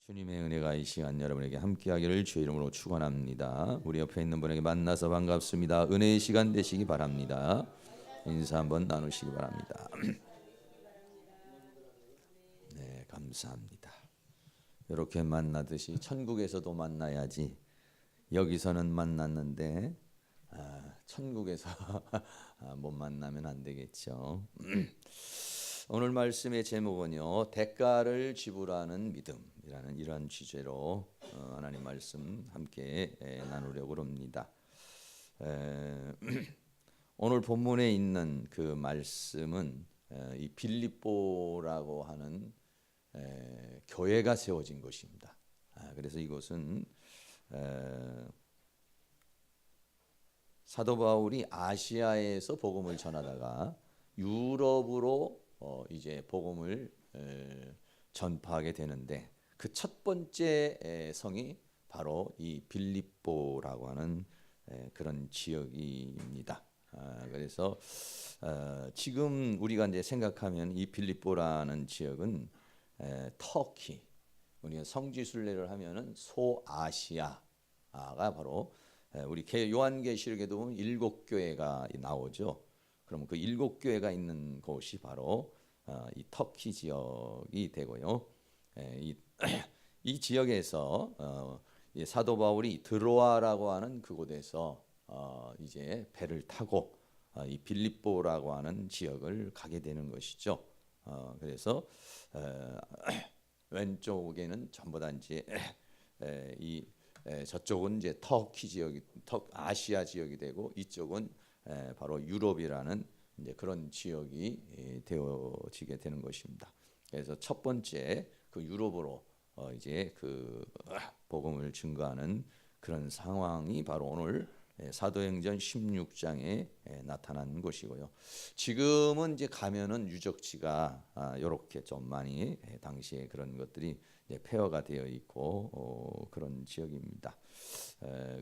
주님의 은혜가 이 시간 여러분에게 함께하기를 주의 이름으로 축원합니다. 우리 옆에 있는 분에게 만나서 반갑습니다. 은혜의 시간 되시기 바랍니다. 인사 한번 나누시기 바랍니다. 네, 감사합니다. 이렇게 만나듯이 천국에서도 만나야지. 여기서는 만났는데 천국에서 못 만나면 안 되겠죠. 오늘 말씀의 제목은요, 대가를 지불하는 믿음이라는 이러한 주제로 하나님 말씀 함께 나누려고 합니다. 오늘 본문에 있는 그 말씀은 이 빌립보라고 하는 교회가 세워진 곳입니다. 그래서 이곳은 사도 바울이 아시아에서 복음을 전하다가 유럽으로 이제 복음을 전파하게 되는데 그 첫 번째 성이 바로 이 빌립보라고 하는 그런 지역입니다. 그래서 지금 우리가 이제 생각하면 이 빌립보라는 지역은 터키, 우리가 성지순례를 하면은 소아시아가 바로 우리 요한계시록에도 보면 7교회가 나오죠. 그럼 그 7교회가 있는 곳이 바로 이 터키 지역이 되고요. 이 지역에서 사도 바울이 드로아라고 하는 그곳에서 이제 배를 타고 이 빌립보라고 하는 지역을 가게 되는 것이죠. 그래서 왼쪽에는 전부 다 이제 저쪽은 이제 터키 지역이 아시아 지역이 되고 이쪽은 바로 유럽이라는 이제 그런 지역이 되어지게 되는 것입니다. 그래서 첫 번째 그 유럽으로 이제 그 복음을 증거하는 그런 상황이 바로 오늘 사도행전 16장에 나타난 것이고요. 지금은 이제 가면은 유적지가 이렇게 좀 많이 당시에 그런 것들이 폐허가 되어 있고 그런 지역입니다.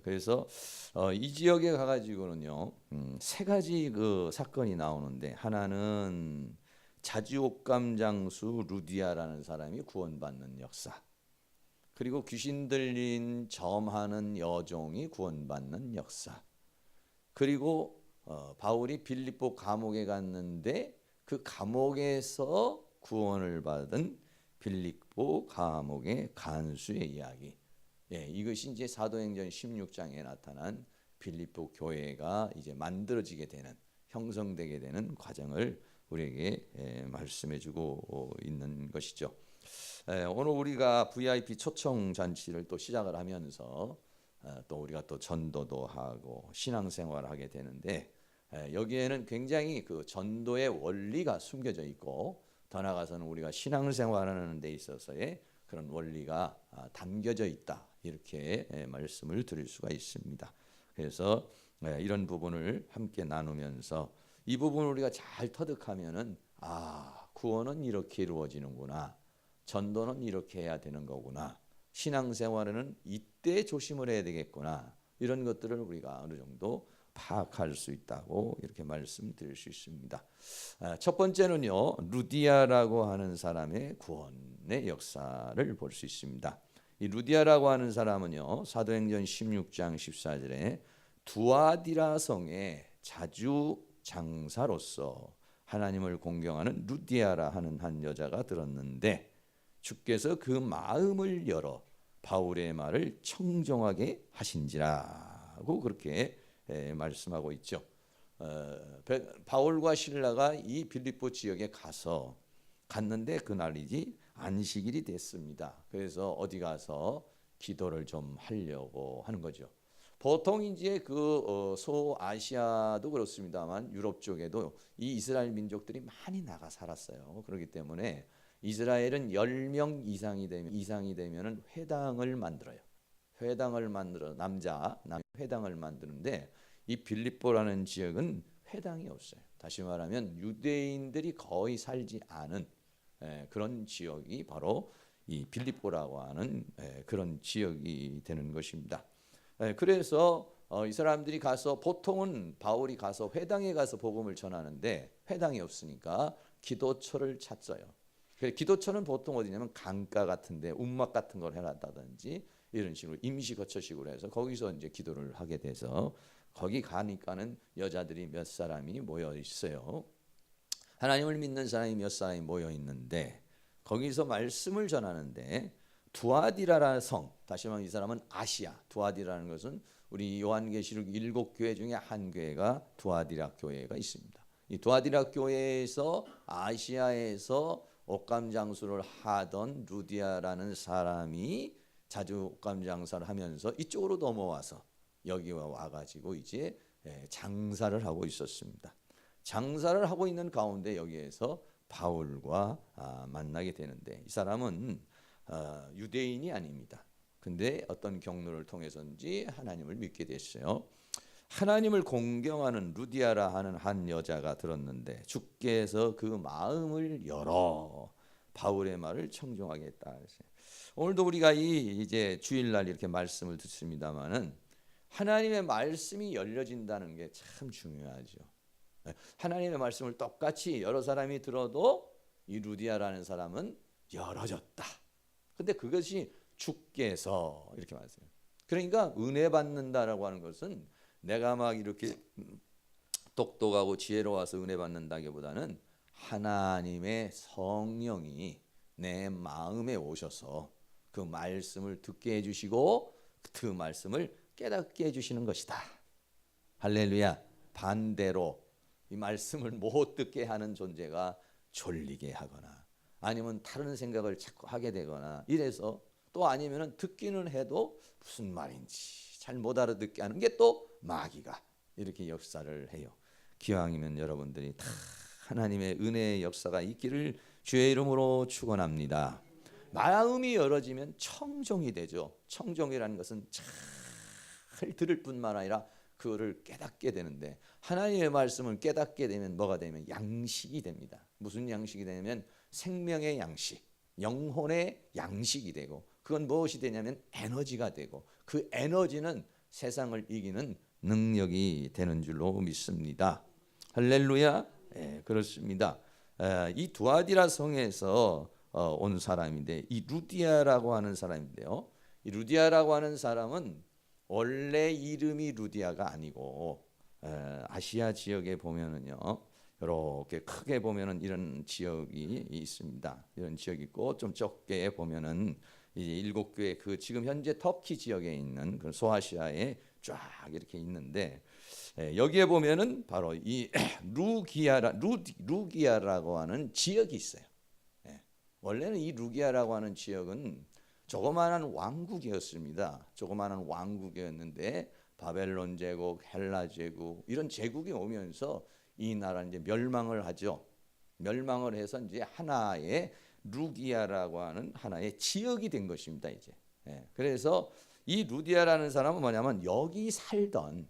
그래서 이 지역에 가가지고는요 세 가지 그 사건이 나오는데, 하나는 자지옥감 장수 루디아라는 사람이 구원받는 역사, 그리고 귀신 들린 점하는 여종이 구원받는 역사, 그리고 바울이 빌립보 감옥에 갔는데 그 감옥에서 구원을 받은 빌립보 감옥의 간수의 이야기. 이것이 이제 사도행전 16장에 나타난 빌립보 교회가 이제 만들어지게 되는, 형성되게 되는 과정을 우리에게 말씀해주고 있는 것이죠. 오늘 우리가 VIP 초청 잔치를 또 시작을 하면서 또 우리가 또 전도도 하고 신앙생활을 하게 되는데, 여기에는 굉장히 그 전도의 원리가 숨겨져 있고, 더 나아가서는 우리가 신앙생활하는 데 있어서의 그런 원리가 담겨져 있다, 이렇게 말씀을 드릴 수가 있습니다. 그래서 이런 부분을 함께 나누면서 이 부분을 우리가 잘 터득하면은 구원은 이렇게 이루어지는구나, 전도는 이렇게 해야 되는 거구나, 신앙생활에는 이때 조심을 해야 되겠구나, 이런 것들을 우리가 어느 정도 파악할 수 있다고 이렇게 말씀드릴 수 있습니다. 첫 번째는요, 루디아라고 하는 사람의 구원의 역사를 볼 수 있습니다. 이 루디아라고 하는 사람은요, 사도행전 16장 14절에 두아디라 성의 자주 장사로서 하나님을 공경하는 루디아라 하는 한 여자가 들었는데 주께서 그 마음을 열어 바울의 말을 청정하게 하신지라고 그렇게 말씀하고 있죠. 바울과 실라가 이 빌립보 지역에 갔는데 그날이지 안식일이 됐습니다. 그래서 어디 가서 기도를 좀 하려고 하는 거죠. 보통 이제 그 소아시아도 그렇습니다만 유럽 쪽에도 이 이스라엘 민족들이 많이 나가 살았어요. 그렇기 때문에 이스라엘은 10명 이상이 되면은 회당을 만들어요. 회당을 만들어 남 회당을 만드는데, 이 빌립보라는 지역은 회당이 없어요. 다시 말하면 유대인들이 거의 살지 않은 그런 지역이 바로 이 빌립보라고 하는 그런 지역이 되는 것입니다. 그래서 이 사람들이 가서, 보통은 바울이 가서 회당에 가서 복음을 전하는데 회당이 없으니까 기도처를 찾어요. 기도처는 보통 어디냐면 강가 같은데 움막 같은 걸 해놨다든지 이런 식으로 임시 거처식으로 해서 거기서 이제 기도를 하게 돼서 거기 가니까는 여자들이 몇 사람이 모여 있어요. 하나님을 믿는 사람이 몇 사람이 모여 있는데 거기서 말씀을 전하는데 두아디라라는 성, 다시 말하면 이 사람은 아시아. 두아디라는 것은 우리 요한계시록 7교회 중에 한 교회가 두아디라 교회가 있습니다. 이 두아디라 교회에서 아시아에서 옷감 장수를 하던 루디아라는 사람이 자주 옷감 장사를 하면서 이쪽으로 넘어와서 여기 와가지고 이제 장사를 하고 있었습니다. 장사를 하고 있는 가운데 여기에서 바울과 만나게 되는데 이 사람은 유대인이 아닙니다. 근데 어떤 경로를 통해서인지 하나님을 믿게 됐어요. 하나님을 공경하는 루디아라 하는 한 여자가 들었는데 주께서 그 마음을 열어 바울의 말을 청종하겠다. 오늘도 우리가 이제 주일날 이렇게 말씀을 듣습니다만은 하나님의 말씀이 열려진다는 게 참 중요하죠. 하나님의 말씀을 똑같이 여러 사람이 들어도 이 루디아라는 사람은 열어졌다. 근데 그것이 주께서 이렇게 말씀해요. 그러니까 은혜 받는다라고 하는 것은 내가 막 이렇게 똑똑하고 지혜로워서 은혜 받는다기보다는 하나님의 성령이 내 마음에 오셔서 그 말씀을 듣게 해주시고 그 말씀을 깨닫게 해주시는 것이다. 할렐루야. 반대로 이 말씀을 못 듣게 하는 존재가 졸리게 하거나 아니면 다른 생각을 자꾸 하게 되거나 이래서 또 아니면은 듣기는 해도 무슨 말인지 잘 못 알아듣게 하는 게 또 마귀가 이렇게 역사를 해요. 기왕이면 여러분들이 다 하나님의 은혜의 역사가 있기를 주의 이름으로 축원합니다. 마음이 열어지면 청종이 되죠. 청종이라는 것은 잘 들을 뿐만 아니라 그거를 깨닫게 되는데 하나님의 말씀을 깨닫게 되면 뭐가 되면 양식이 됩니다. 무슨 양식이 되냐면 생명의 양식, 영혼의 양식이 되고 그건 무엇이 되냐면 에너지가 되고 그 에너지는 세상을 이기는 능력이 되는 줄로 믿습니다. 할렐루야. 그렇습니다. 이 두아디라 성에서 온 사람인데 이 루디아라고 하는 사람인데요. 이 루디아라고 하는 사람은 원래 이름이 루디아가 아니고 아시아 지역에 보면은요. 이렇게 크게 보면은 이런 지역이 있습니다. 이런 지역이 있고 좀 적게 보면은 이 7교회 그 지금 현재 터키 지역에 있는 그 소아시아에 쫙 이렇게 있는데 여기에 보면은 바로 이 루기아라고 하는 지역이 있어요. 원래는 이 루기아라고 하는 지역은 조그마한 왕국이었습니다. 조그마한 왕국이었는데 바벨론 제국, 헬라 제국 이런 제국이 오면서 이 나라는 이제 멸망을 하죠. 멸망을 해서 이제 하나의 루기아라고 하는 하나의 지역이 된 것입니다. 이제 그래서 이 루디아라는 사람은 뭐냐면 여기 살던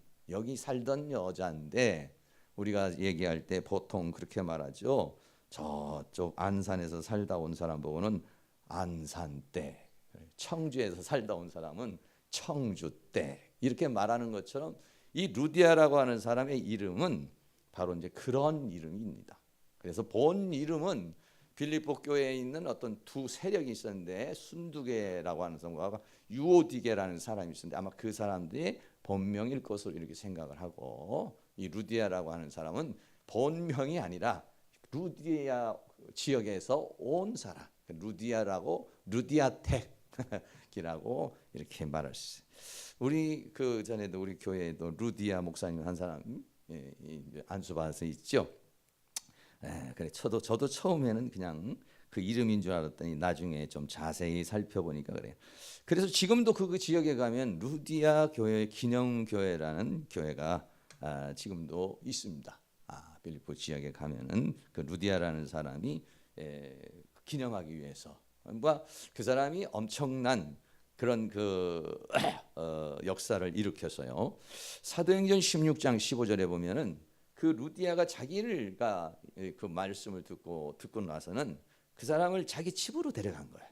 여자인데 우리가 얘기할 때 보통 그렇게 말하죠. 저쪽 안산에서 살다 온 사람 보고는 안산댁, 청주에서 살다 온 사람은 청주댁 이렇게 말하는 것처럼 이 루디아라고 하는 사람의 이름은 바로 이제 그런 이름입니다. 그래서 본 이름은 빌립보 교회에 있는 어떤 두 세력이 있었는데 순두계라고 하는 사람과 유오디게라는 사람이 있었는데 아마 그 사람들이 본명일 것으로 이렇게 생각을 하고 이 루디아라고 하는 사람은 본명이 아니라 루디아 지역에서 온 사람 루디아라고 루디아텍이라고 이렇게 말할 수 있어요. 우리 그 전에도 우리 교회에도 루디아 목사님 한 사람 안수받아서 있죠. 그래 저도 처음에는 그냥 그 이름인 줄 알았더니 나중에 좀 자세히 살펴보니까 그래요. 그래서 지금도 그 지역에 가면 루디아 교회 기념교회라는 교회가 지금도 있습니다. 빌립보 지역에 가면은 그 루디아라는 사람이 기념하기 위해서 그 사람이 엄청난 그런 그 역사를 일으켰어요. 사도행전 16장 15절에 보면은 그 루디아가 자기가 그 말씀을 듣고 나서는 그 사람을 자기 집으로 데려간 거예요.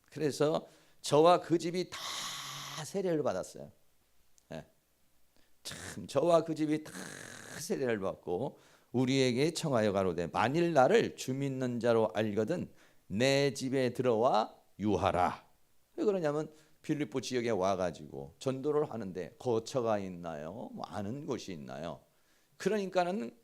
그래서 저와 그 집이 다 세례를 받았어요. 참 저와 그 집이 다 세례를 받고 우리에게 청하여 가로되 만일 나를 주 믿는 자로 알거든 내 집에 들어와 유하라. 왜 그러냐면 빌립보 지역에 와가지고 전도를 하는데 거처가 있나요? 뭐 아는 곳이 있나요? 그러니까는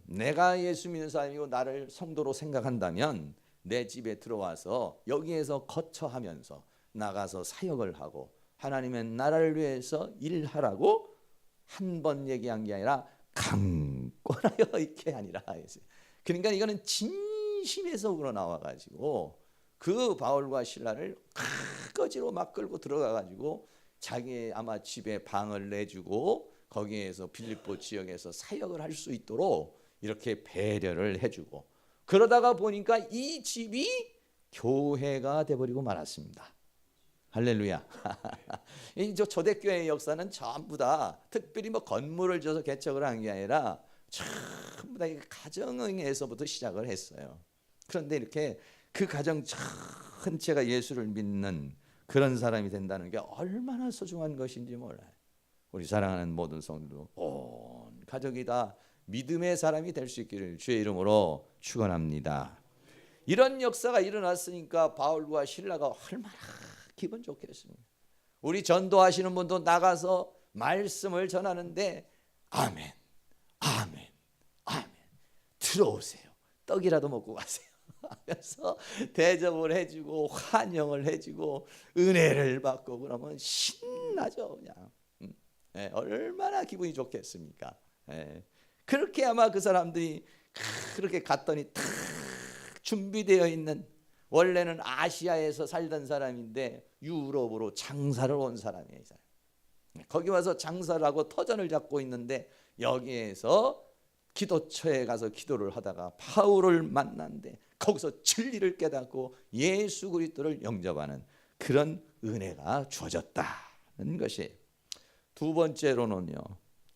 내가 예수 믿는 사람이고 나를 성도로 생각한다면 내 집에 들어와서 여기에서 거처하면서 나가서 사역을 하고 하나님의 나라를 위해서 일하라고 한 번 얘기한 게 아니라 강권하여 있게 아니라. 그러니까 이거는 진심에서 우러나와가지고 그 바울과 실라를 거지로 막 끌고 들어가가지고 자기의 아마 집에 방을 내주고 거기에서 빌립보 지역에서 사역을 할 수 있도록 이렇게 배려를 해주고, 그러다가 보니까 이 집이 교회가 돼버리고 말았습니다. 할렐루야. 이 초대교회의 역사는 전부 다 특별히 뭐 건물을 줘서 개척을 한 게 아니라 전부 다 가정에서부터 시작을 했어요. 그런데 이렇게 그 가정 전체가 예수를 믿는 그런 사람이 된다는 게 얼마나 소중한 것인지 몰라요. 우리 사랑하는 모든 성도 온 가족이 다 믿음의 사람이 될 수 있기를 주의 이름으로 축원합니다. 이런 역사가 일어났으니까 바울과 실라가 얼마나 기분 좋겠습니까? 우리 전도하시는 분도 나가서 말씀을 전하는데 아멘, 아멘, 아멘, 들어오세요. 떡이라도 먹고 가세요. 하면서 대접을 해주고 환영을 해주고 은혜를 받고 그러면 신나죠. 그냥 얼마나 기분이 좋겠습니까? 그렇게 아마 그 사람들이 그렇게 갔더니 탁 준비되어 있는, 원래는 아시아에서 살던 사람인데 유럽으로 장사를 온 사람이에요. 이 사람. 거기 와서 장사를 하고 터전을 잡고 있는데 여기에서 기도처에 가서 기도를 하다가 바울을 만났는데 거기서 진리를 깨닫고 예수 그리스도를 영접하는 그런 은혜가 주어졌다는 것이. 두 번째로는요,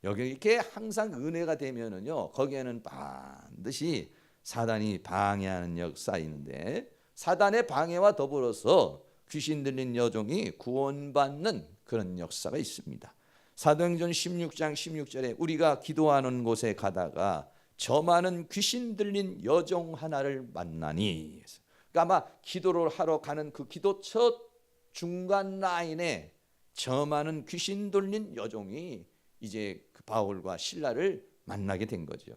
여기 이렇게 항상 은혜가 되면은요, 거기에는 반드시 사단이 방해하는 역사 있는데, 사단의 방해와 더불어서 귀신 들린 여종이 구원받는 그런 역사가 있습니다. 사도행전 16장 16절에 우리가 기도하는 곳에 가다가 저 많은 귀신 들린 여종 하나를 만나니, 그러니까 아마 기도를 하러 가는 그 기도처 중간 라인에 저 많은 귀신 들린 여종이 이제 그 바울과 실라를 만나게 된 거죠.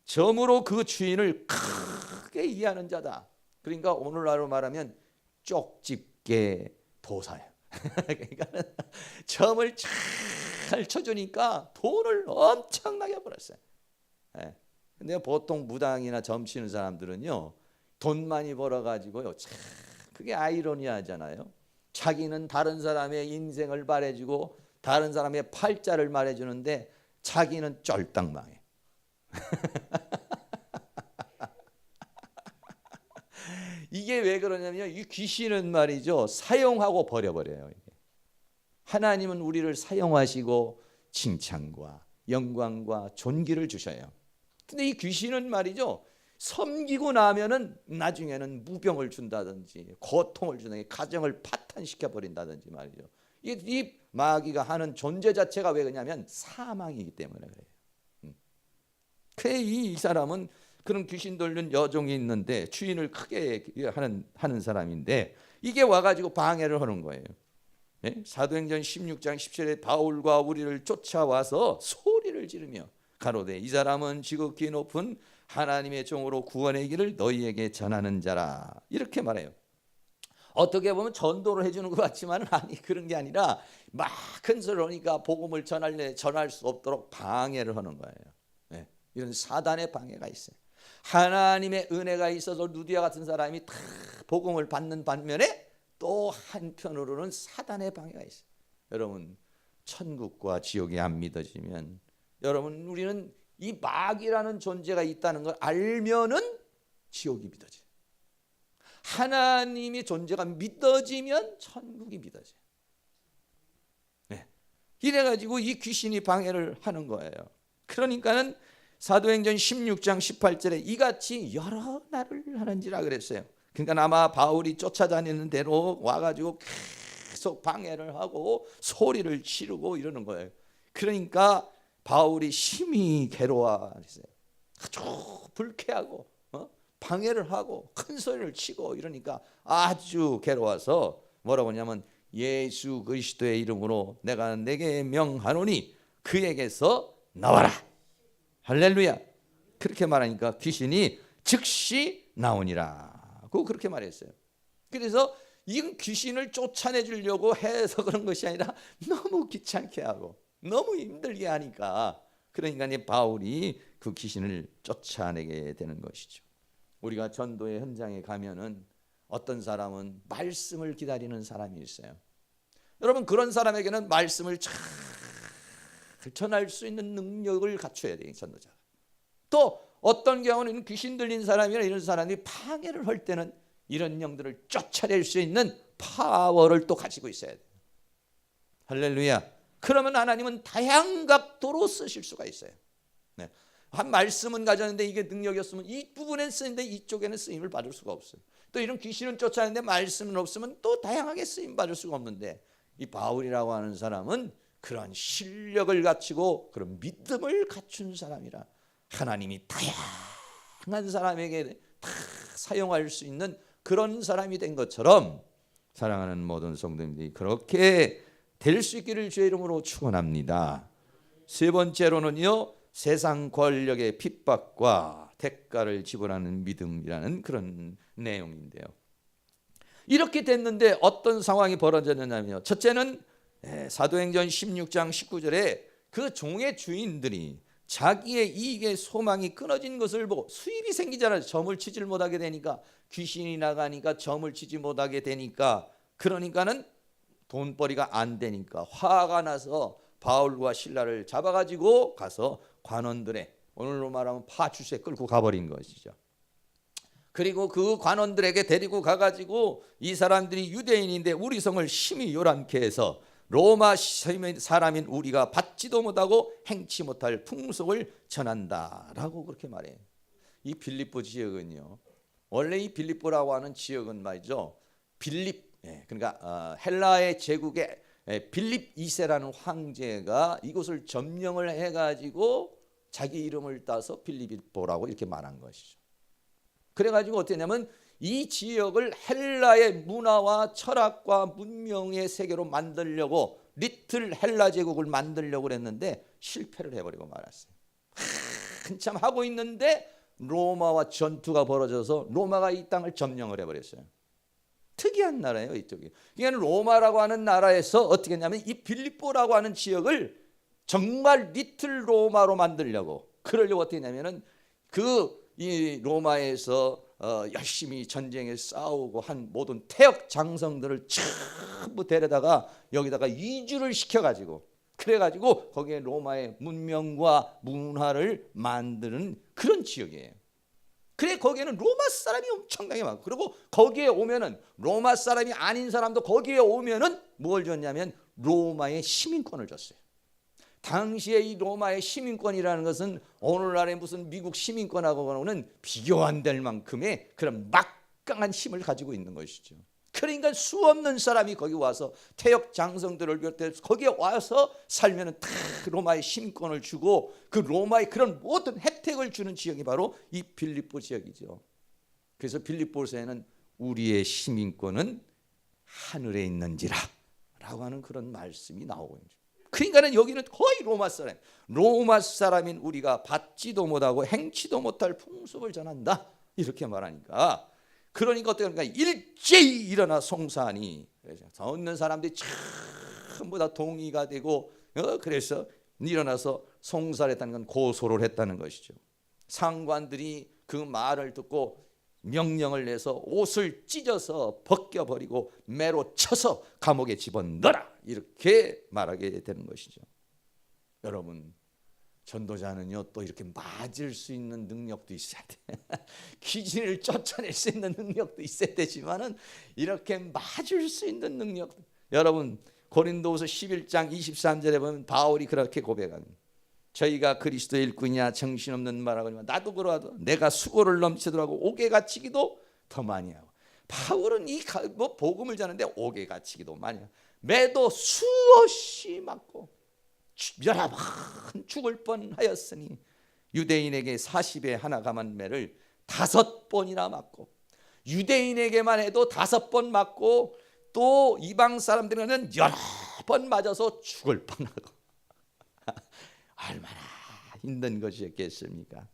점으로 그 주인을 크게 이해하는 자다. 그러니까 오늘날로 말하면 쪽집게 도사예요. 그러니까 점을 잘 쳐주니까 돈을 엄청나게 벌었어요. 근데 보통 무당이나 점 치는 사람들은요, 돈 많이 벌어가지고요, 그게 아이러니하잖아요. 자기는 다른 사람의 인생을 말해주고 다른 사람의 팔자를 말해주는데 자기는 쫄딱 망해. 이게 왜 그러냐면 이 귀신은 말이죠, 사용하고 버려버려요. 하나님은 우리를 사용하시고 칭찬과 영광과 존귀를 주셔요. 근데 이 귀신은 말이죠, 섬기고 나면은 나중에는 무병을 준다든지 고통을 준다든지 가정을 파탄시켜 버린다든지 말이죠. 이 마귀가 하는 존재 자체가 왜 그러냐면 사망이기 때문에 그래요. 그래 이 사람은 그런 귀신 들린 여종이 있는데 주인을 크게 하는 사람인데 이게 와가지고 방해를 하는 거예요. 사도행전 16장 17절에 바울과 우리를 쫓아와서 소리를 지르며 가로되 이 사람은 지극히 높은 하나님의 종으로 구원의 길을 너희에게 전하는 자라, 이렇게 말해요. 어떻게 보면 전도를 해주는 것 같지만 아니, 그런 게 아니라 막 큰 소리를 하니까 복음을 전할 수 없도록 방해를 하는 거예요. 이런 사단의 방해가 있어요. 하나님의 은혜가 있어서 루디아 같은 사람이 다 복음을 받는 반면에 또 한편으로는 사단의 방해가 있어요. 여러분, 천국과 지옥이 안 믿어지면, 여러분, 우리는 이 마귀라는 존재가 있다는 걸 알면은 지옥이 믿어져요. 하나님의 존재가 믿어지면 천국이 믿어져요. 이래가지고 이 귀신이 방해를 하는 거예요. 그러니까는 사도행전 16장 18절에 이같이 여러 날을 하는지라 그랬어요. 그러니까 아마 바울이 쫓아다니는 대로 와가지고 계속 방해를 하고 소리를 지르고 이러는 거예요. 그러니까 바울이 심히 괴로워했어요. 아주 불쾌하고 방해를 하고 큰 소리를 치고 이러니까 아주 괴로워서 뭐라고 하냐면 예수 그리스도의 이름으로 내가 내게 명하노니 그에게서 나와라. 할렐루야. 그렇게 말하니까 귀신이 즉시 나오니라. 그렇게 말했어요. 그래서 이 귀신을 쫓아내 주려고 해서 그런 것이 아니라 너무 귀찮게 하고 너무 힘들게 하니까 그러니까 바울이 그 귀신을 쫓아내게 되는 것이죠. 우리가 전도의 현장에 가면은 어떤 사람은 말씀을 기다리는 사람이 있어요. 여러분 그런 사람에게는 말씀을 잘 전할 수 있는 능력을 갖춰야 돼요, 전도자가. 또 어떤 경우는 귀신 들린 사람이나 이런 사람이 방해를 할 때는 이런 영들을 쫓아낼 수 있는 파워를 또 가지고 있어야 돼요. 할렐루야. 그러면 하나님은 다양한 각도로 쓰실 수가 있어요. 네. 한 말씀은 가졌는데 이게 능력이었으면 이 부분에 쓰는데 이쪽에는 쓰임을 받을 수가 없어요. 또 이런 귀신은 쫓아내는데 말씀은 없으면 또 다양하게 쓰임 받을 수가 없는데 이 바울이라고 하는 사람은 그런 실력을 갖추고 그런 믿음을 갖춘 사람이라 하나님이 다양한 사람에게 다 사용할 수 있는 그런 사람이 된 것처럼 사랑하는 모든 성도님들이 그렇게 될 수 있기를 주의 이름으로 축원합니다. 세 번째로는요, 세상 권력의 핍박과 대가를 지불하는 믿음이라는 그런 내용인데요. 이렇게 됐는데 어떤 상황이 벌어졌느냐면요, 첫째는 사도행전 16장 19절에 그 종의 주인들이 자기의 이익의 소망이 끊어진 것을 보고 수입이 생기잖아요. 점을 치질 못하게 되니까, 귀신이 나가니까 점을 치지 못하게 되니까, 그러니까는 돈벌이가 안 되니까 화가 나서 바울과 실라를 잡아가지고 가서 관원들의, 오늘로 말하면 파출소에 끌고 가버린 것이죠. 그리고 그 관원들에게 데리고 가가지고 이 사람들이 유대인인데 우리 성을 심히 요란케 해서 로마 사람인 우리가 받지도 못하고 행치 못할 풍속을 전한다라고 그렇게 말해요. 이 빌립보 지역은요, 원래 이 빌립보라고 하는 지역은 말이죠, 그러니까 헬라의 제국의 빌립 2세라는 황제가 이곳을 점령을 해가지고 자기 이름을 따서 빌립보라고 이렇게 말한 것이죠. 그래가지고 어떻게 했냐면 이 지역을 헬라의 문화와 철학과 문명의 세계로 만들려고 리틀 헬라 제국을 만들려고 그랬는데 실패를 해버리고 말았어요. 한참 하고 있는데 로마와 전투가 벌어져서 로마가 이 땅을 점령을 해버렸어요. 특이한 나라예요, 이쪽이. 그러니까 로마라고 하는 나라에서 어떻게 했냐면 이 빌립보라고 하는 지역을 정말 리틀 로마로 만들려고, 그러려고 어떻게 했냐면은 이 로마에서 열심히 전쟁에 싸우고 한 모든 태역 장성들을 전부 데려다가 여기다가 이주를 시켜가지고, 그래가지고 거기에 로마의 문명과 문화를 만드는 그런 지역이에요. 그래 거기에는 로마 사람이 엄청나게 많고, 그리고 거기에 오면은 로마 사람이 아닌 사람도 거기에 오면은 뭘 줬냐면 로마의 시민권을 줬어요. 당시에 이 로마의 시민권이라는 것은 오늘날의 무슨 미국 시민권하고는 비교 안 될 만큼의 그런 막강한 힘을 가지고 있는 것이죠. 그러니까 수없는 사람이 거기 와서 태역 장성들을 비롯해서 거기에 와서 살면은 다 로마의 시민권을 주고 그 로마의 그런 모든 혜택을 주는 지역이 바로 이 빌립보 지역이죠. 그래서 빌립보서에는 우리의 시민권은 하늘에 있는지라 라고 하는 그런 말씀이 나오고 있죠. 그러니까는 여기는 거의 로마 사람인 우리가 받지도 못하고 행치도 못할 풍속을 전한다 이렇게 말하니까, 그러니까 어떻게 하니까 일제히 일어나 송사하니, 더 있는 사람들이 전부 다 동의가 되고 그래서 일어나서 송사를 했다는 건 고소를 했다는 것이죠. 상관들이 그 말을 듣고 명령을 내서 옷을 찢어서 벗겨버리고 매로 쳐서 감옥에 집어넣어라 이렇게 말하게 되는 것이죠. 여러분, 전도자는요 또 이렇게 맞을 수 있는 능력도 있어야 돼. 귀신을 쫓아낼 수 있는 능력도 있어야 되지만은 이렇게 맞을 수 있는 능력, 여러분 고린도후서 11장 23절에 보면 바울이 그렇게 고백합니다. 저희가 그리스도의 일꾼이냐 정신없는 말하거니와 나도 그러하도 내가 수고를 넘치더라고 옥에 갇히기도 더 많이 하고. 바울은 이 복음을 전하는데 옥에 갇히기도 많이 하고 매도 수없이 맞고 여러 번 죽을 뻔하였으니 유대인에게 40에 하나 감한 매를 5번이나 맞고, 유대인에게만 해도 5번 맞고, 또 이방 사람들에게는 여러 번 맞아서 죽을 뻔하고 얼마나 힘든 것이었겠습니까?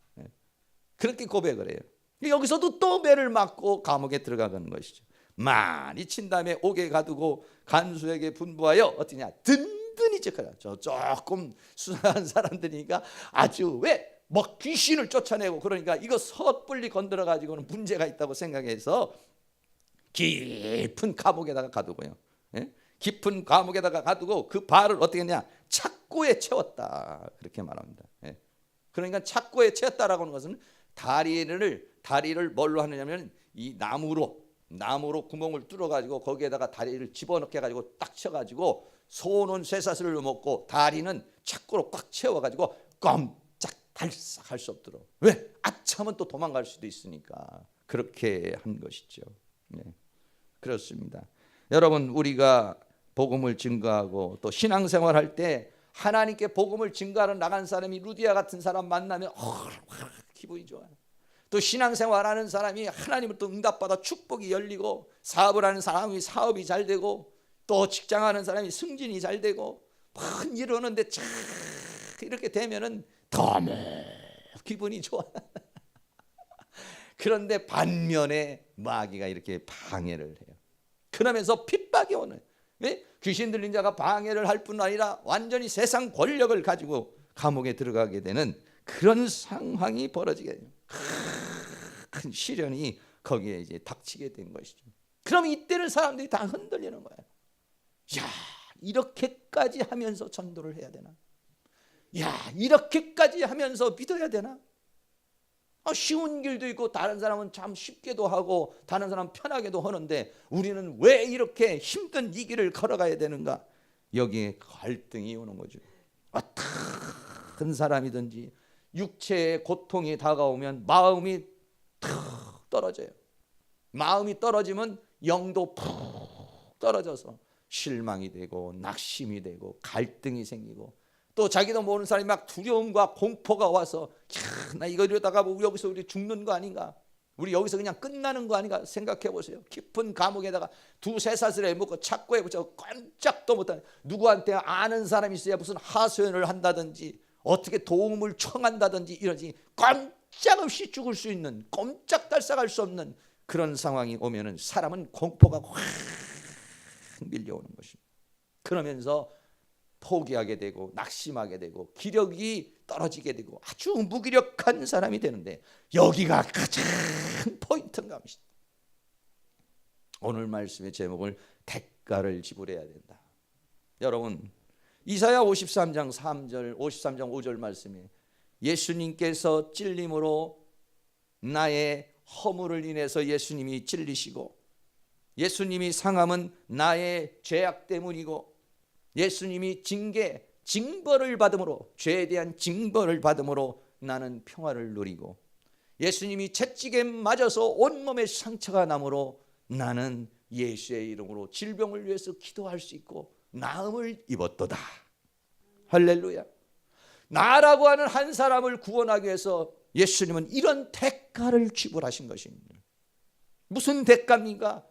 그렇게 고백을 해요. 여기서도 또 매를 맞고 감옥에 들어가는 것이죠. 많이 친 다음에 옥에 가두고 간수에게 분부하여 어떠냐, 든든히 지켜라. 조금 수상한 사람들이니까 아주 왜 막 귀신을 쫓아내고 그러니까 이거 섣불리 건드려 가지고는 문제가 있다고 생각해서 깊은 감옥에다가 가두고요. 깊은 감옥에다가 가두고 그 발을 어떻게 했냐, 착고에 채웠다, 그렇게 말합니다. 그러니까 착고에 채웠다라고 하는 것은 다리를 뭘로 하느냐면 이 나무로 구멍을 뚫어 가지고 거기에다가 다리를 집어넣게 가지고 딱 쳐 가지고 소는 쇠사슬을 먹고 다리는 착고로 꽉 채워 가지고 꼼짝달싹 할 수 없도록. 왜? 아차면 또 도망갈 수도 있으니까 그렇게 한 것이죠. 그렇습니다. 여러분, 우리가 복음을 증거하고 또 신앙생활할 때 하나님께 복음을 증거하러 나간 사람이 루디아 같은 사람 만나면 기분이 좋아요. 또 신앙생활하는 사람이 하나님을 또 응답받아 축복이 열리고, 사업을 하는 사람이 사업이 잘 되고, 또 직장하는 사람이 승진이 잘 되고 막 이러는데 참 이렇게 되면은 너무 기분이 좋아. 그런데 반면에 마귀가 이렇게 방해를 해요. 그러면서 핍박이 오는, 왜? 귀신 들린 자가 방해를 할 뿐 아니라 완전히 세상 권력을 가지고 감옥에 들어가게 되는 그런 상황이 벌어지게 돼요. 큰 시련이 거기에 이제 닥치게 된 것이죠. 그럼 이때는 사람들이 다 흔들리는 거예요. 야, 이렇게까지 하면서 전도를 해야 되나? 야, 이렇게까지 하면서 믿어야 되나? 쉬운 길도 있고 다른 사람은 참 쉽게도 하고 다른 사람은 편하게도 하는데 우리는 왜 이렇게 힘든 이 길을 걸어가야 되는가? 여기에 갈등이 오는 거죠. 어떤 사람이든지 육체의 고통이 다가오면 마음이 탁 떨어져요. 마음이 떨어지면 영도 푹 떨어져서 실망이 되고 낙심이 되고 갈등이 생기고, 또 자기도 모르는 사람이 막 두려움과 공포가 와서 나 이거 이러다가 여기서 우리 죽는 거 아닌가, 우리 여기서 그냥 끝나는 거 아닌가 생각해 보세요. 깊은 감옥에다가 두세 사슬에 묶고 착고에 붙여 꼼짝도 못하는, 누구한테 아는 사람이 있어야 무슨 하소연을 한다든지 어떻게 도움을 청한다든지 이러지 꼼짝없이 죽을 수 있는, 꼼짝달싹할 수 없는 그런 상황이 오면은 사람은 공포가 확 밀려오는 것입니다. 그러면서 포기하게 되고 낙심하게 되고 기력이 떨어지게 되고 아주 무기력한 사람이 되는데, 여기가 가장 포인트인 것입니다. 오늘 말씀의 제목을 대가를 지불해야 된다. 여러분, 이사야 53장 3절 53장 5절 말씀에 예수님께서 찔림으로 나의 허물을 인해서 예수님이 찔리시고, 예수님이 상함은 나의 죄악 때문이고, 예수님이 징벌을 받음으로, 죄에 대한 징벌을 받음으로 나는 평화를 누리고, 예수님이 채찍에 맞아서 온몸에 상처가 남으로 나는 예수의 이름으로 질병을 위해서 기도할 수 있고 나음을 입었도다. 할렐루야. 나라고 하는 한 사람을 구원하기 위해서 예수님은 이런 대가를 지불하신 것입니다. 무슨 대가입니까?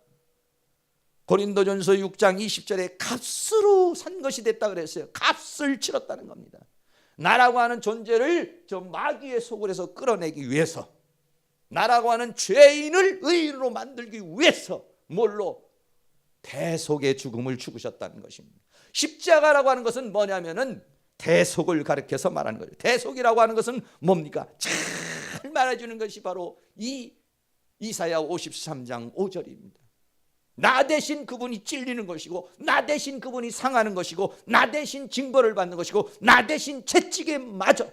고린도전서 6장 20절에 값으로 산 것이 됐다 그랬어요. 값을 치렀다는 겁니다. 나라고 하는 존재를 저 마귀의 속을에서 끌어내기 위해서, 나라고 하는 죄인을 의인으로 만들기 위해서 뭘로? 대속의 죽음을 죽으셨다는 것입니다. 십자가라고 하는 것은 뭐냐면은 대속을 가리켜서 말하는 거예요. 대속이라고 하는 것은 뭡니까? 잘 말해주는 것이 바로 이 이사야 53장 5절입니다. 나 대신 그분이 찔리는 것이고, 나 대신 그분이 상하는 것이고, 나 대신 징벌을 받는 것이고, 나 대신 채찍에 맞아.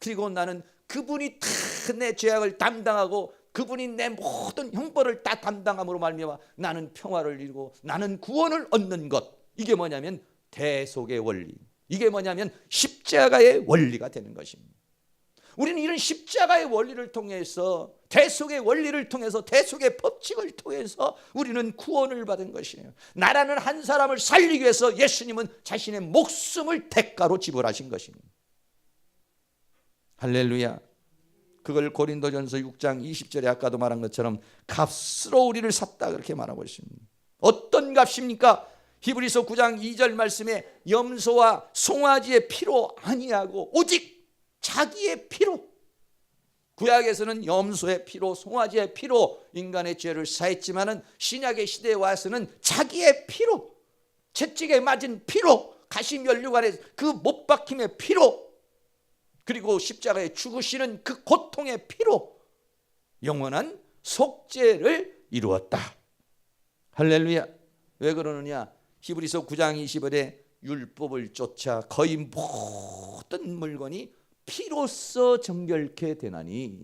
그리고 나는 그분이 다 내 죄악을 담당하고 그분이 내 모든 형벌을 다 담당함으로 말미암아 나는 평화를 이루고 나는 구원을 얻는 것. 이게 뭐냐면 대속의 원리, 이게 뭐냐면 십자가의 원리가 되는 것입니다. 우리는 이런 십자가의 원리를 통해서, 대속의 원리를 통해서, 대속의 법칙을 통해서 우리는 구원을 받은 것이에요. 나라는 한 사람을 살리기 위해서 예수님은 자신의 목숨을 대가로 지불하신 것입니다. 할렐루야. 그걸 고린도전서 6장 20절에 아까도 말한 것처럼 값으로 우리를 샀다 그렇게 말하고 있습니다. 어떤 값입니까? 히브리서 9장 2절 말씀에 염소와 송아지의 피로 아니하고 오직 자기의 피로, 구약에서는 염소의 피로 송아지의 피로 인간의 죄를 사했지만은 신약의 시대에 와서는 자기의 피로, 채찍에 맞은 피로, 가시면류관의 그 못 박힘의 피로, 그리고 십자가에 죽으시는 그 고통의 피로 영원한 속죄를 이루었다. 할렐루야. 왜 그러느냐? 히브리서 9장 20절에 율법을 쫓아 거의 모든 물건이 피로써 정결케 되나니,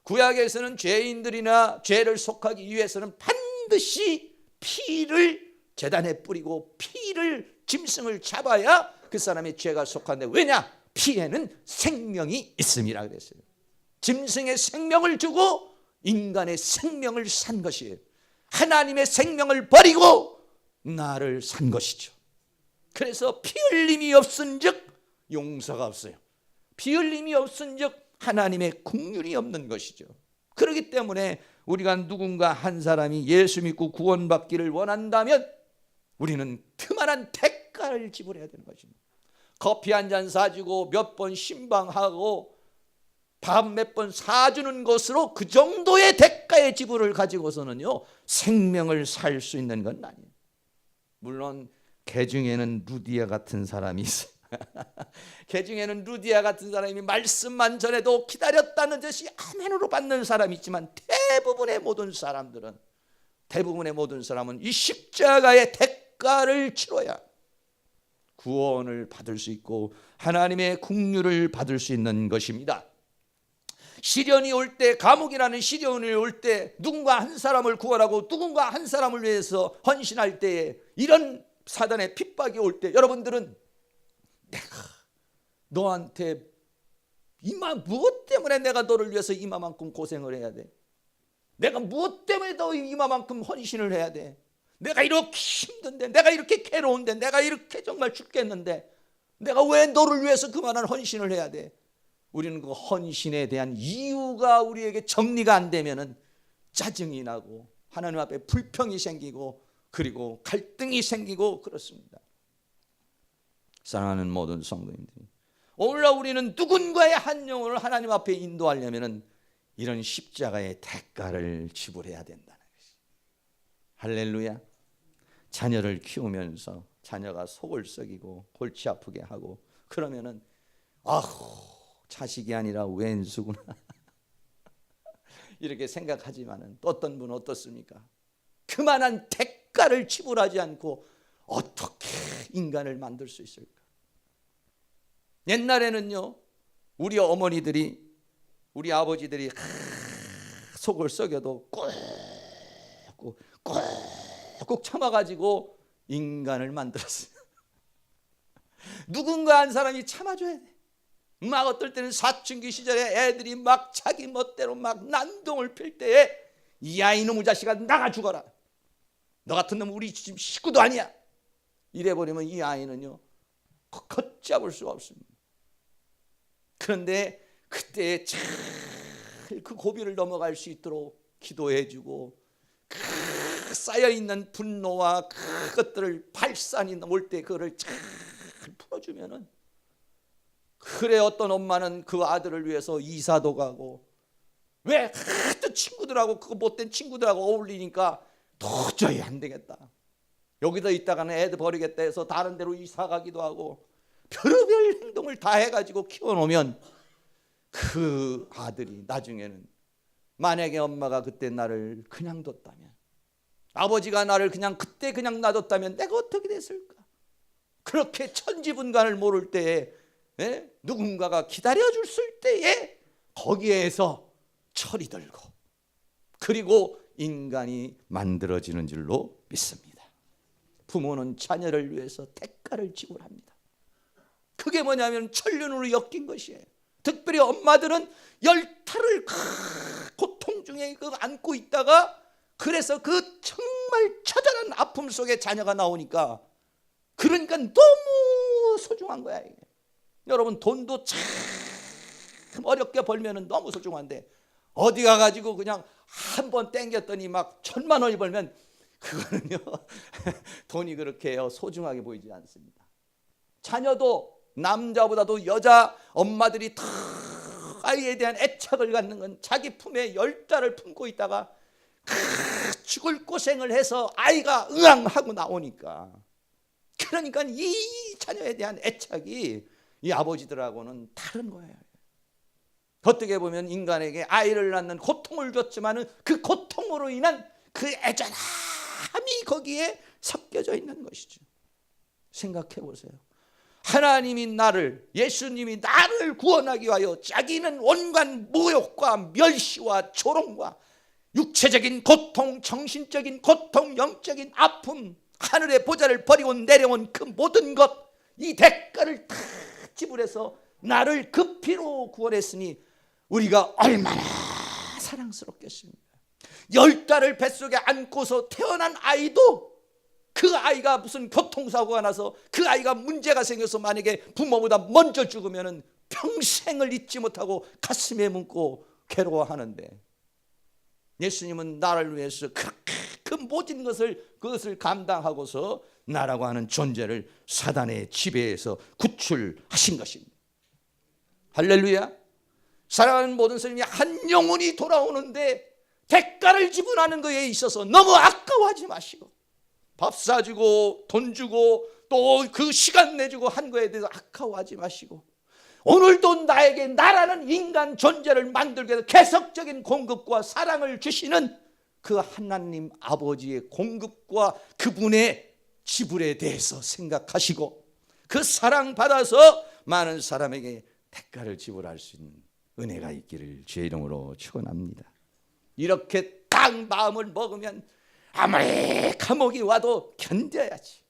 구약에서는 죄인들이나 죄를 속하기 위해서는 반드시 피를 제단에 뿌리고 피를 짐승을 잡아야 그 사람의 죄가 속한데, 왜냐? 피에는 생명이 있음이라 그랬어요. 짐승의 생명을 주고 인간의 생명을 산 것이에요. 하나님의 생명을 버리고 나를 산 것이죠. 그래서 피 흘림이 없은즉 용서가 없어요. 피 흘림이 없은즉 하나님의 긍휼이 없는 것이죠. 그렇기 때문에 우리가 누군가 한 사람이 예수 믿고 구원받기를 원한다면 우리는 그만한 대가를 지불해야 되는 것입니다. 커피 한 잔 사주고 몇 번 신방하고 밥 몇 번 사주는 것으로 그 정도의 대가의 지불을 가지고서는요 생명을 살 수 있는 건 아니에요. 물론 개 중에는 루디아 같은 사람이 있어요. 개 중에는 루디아 같은 사람이 말씀만 전해도 기다렸다는 듯이 아멘으로 받는 사람이 있지만 대부분의 모든 사람은 이 십자가의 대가를 치러야 구원을 받을 수 있고 하나님의 긍휼을 받을 수 있는 것입니다. 시련이 올 때, 감옥이라는 시련이 올 때 누군가 한 사람을 구원하고 누군가 한 사람을 위해서 헌신할 때에 이런 사단의 핍박이 올 때 여러분들은 내가 너한테 무엇 때문에 내가 너를 위해서 이마만큼 고생을 해야 돼? 내가 무엇 때문에 너 이마만큼 헌신을 해야 돼? 내가 이렇게 힘든데, 내가 이렇게 괴로운데, 내가 이렇게 정말 죽겠는데 내가 왜 너를 위해서 그만한 헌신을 해야 돼? 우리는 그 헌신에 대한 이유가 우리에게 정리가 안 되면은 짜증이 나고 하나님 앞에 불평이 생기고 그리고 갈등이 생기고 그렇습니다. 사랑하는 모든 성도님들, 오늘날 우리는 누군가의 한 영혼을 하나님 앞에 인도하려면은 이런 십자가의 대가를 지불해야 된다는 것이. 할렐루야. 자녀를 키우면서 자녀가 속을 썩이고 골치 아프게 하고 그러면은 자식이 아니라 왼수구나 이렇게 생각하지만은 또 어떤 분은 어떻습니까? 그만한 대가를 지불하지 않고 어떻게 인간을 만들 수 있을까? 옛날에는요 우리 어머니들이, 우리 아버지들이 속을 썩여도 꾹꾹 참아가지고 인간을 만들었어요. 누군가 한 사람이 참아줘야 돼. 막 어떨 때는 사춘기 시절에 애들이 막 자기 멋대로 막 난동을 필 때에 야 이놈의 자식아 나가 죽어라, 너 같은 놈 우리 집 식구도 아니야 이래버리면 이 아이는요 걷잡을 수가 없습니다. 그런데 그때 잘 그 고비를 넘어갈 수 있도록 기도해주고 그 쌓여있는 분노와 그것들을 발산이 올 때 그거를 잘 풀어주면은, 그래 어떤 엄마는 그 아들을 위해서 이사도 가고, 왜 하도 친구들하고 그 못된 친구들하고 어울리니까 도저히 안 되겠다, 여기다 있다가는 애들 버리겠다 해서 다른 데로 이사 가기도 하고 별의별 행동을 다 해가지고 키워놓으면 그 아들이 나중에는 만약에 엄마가 그때 나를 그냥 뒀다면, 아버지가 나를 그때 그냥 놔뒀다면 내가 어떻게 됐을까? 그렇게 천지분간을 모를 때에 누군가가 기다려줄 때에 거기에서 철이 들고 그리고 인간이 만들어지는 줄로 믿습니다. 부모는 자녀를 위해서 대가를 지불합니다. 그게 뭐냐면 천륜으로 엮인 것이에요. 특별히 엄마들은 열탈을 고통 중에 안고 있다가, 그래서 그 정말 처절한 아픔 속에 자녀가 나오니까 그러니까 너무 소중한 거야 이게. 여러분 돈도 참 어렵게 벌면은 너무 소중한데 어디 가가지고 그냥 한 번 땡겼더니 막 1,000만 원이 벌면 그거는요 돈이 그렇게 소중하게 보이지 않습니다. 자녀도 남자보다도 여자 엄마들이 다 아이에 대한 애착을 갖는 건 자기 품에 10달을 품고 있다가 죽을 고생을 해서 아이가 응앙하고 나오니까, 그러니까 이 자녀에 대한 애착이 이 아버지들하고는 다른 거예요. 어떻게 보면 인간에게 아이를 낳는 고통을 줬지만은 그 고통으로 인한 그 애절함이 거기에 섞여져 있는 것이죠. 생각해 보세요. 하나님이 나를, 예수님이 나를 구원하기 위하여 자기는 온갖 모욕과 멸시와 조롱과 육체적인 고통, 정신적인 고통, 영적인 아픔, 하늘의 보좌를 버리고 내려온 그 모든 것, 이 대가를 다 지불해서 나를 그 피로 구원했으니 우리가 얼마나 사랑스럽겠습니까? 10달을 뱃속에 안고서 태어난 아이도 그 아이가 무슨 교통사고가 나서 그 아이가 문제가 생겨서 만약에 부모보다 먼저 죽으면 평생을 잊지 못하고 가슴에 묻고 괴로워하는데, 예수님은 나를 위해서 그렇게 그 모든 그것을 감당하고서 나라고 하는 존재를 사단의 지배에서 구출하신 것입니다. 할렐루야. 사랑하는 모든 성도님이 한 영혼이 돌아오는데 대가를 지불하는 것에 있어서 너무 아까워하지 마시고, 밥 사주고 돈 주고 또 그 시간 내주고 한 거에 대해서 아까워하지 마시고, 오늘도 나에게 나라는 인간 존재를 만들기 위해서 계속적인 공급과 사랑을 주시는 그 하나님 아버지의 공급과 그분의 지불에 대해서 생각하시고, 그 사랑 받아서 많은 사람에게 대가를 지불할 수 있는 은혜가 있기를 주의 이름으로 축원합니다. 이렇게 딱 마음을 먹으면 아무리 감옥이 와도 견뎌야지.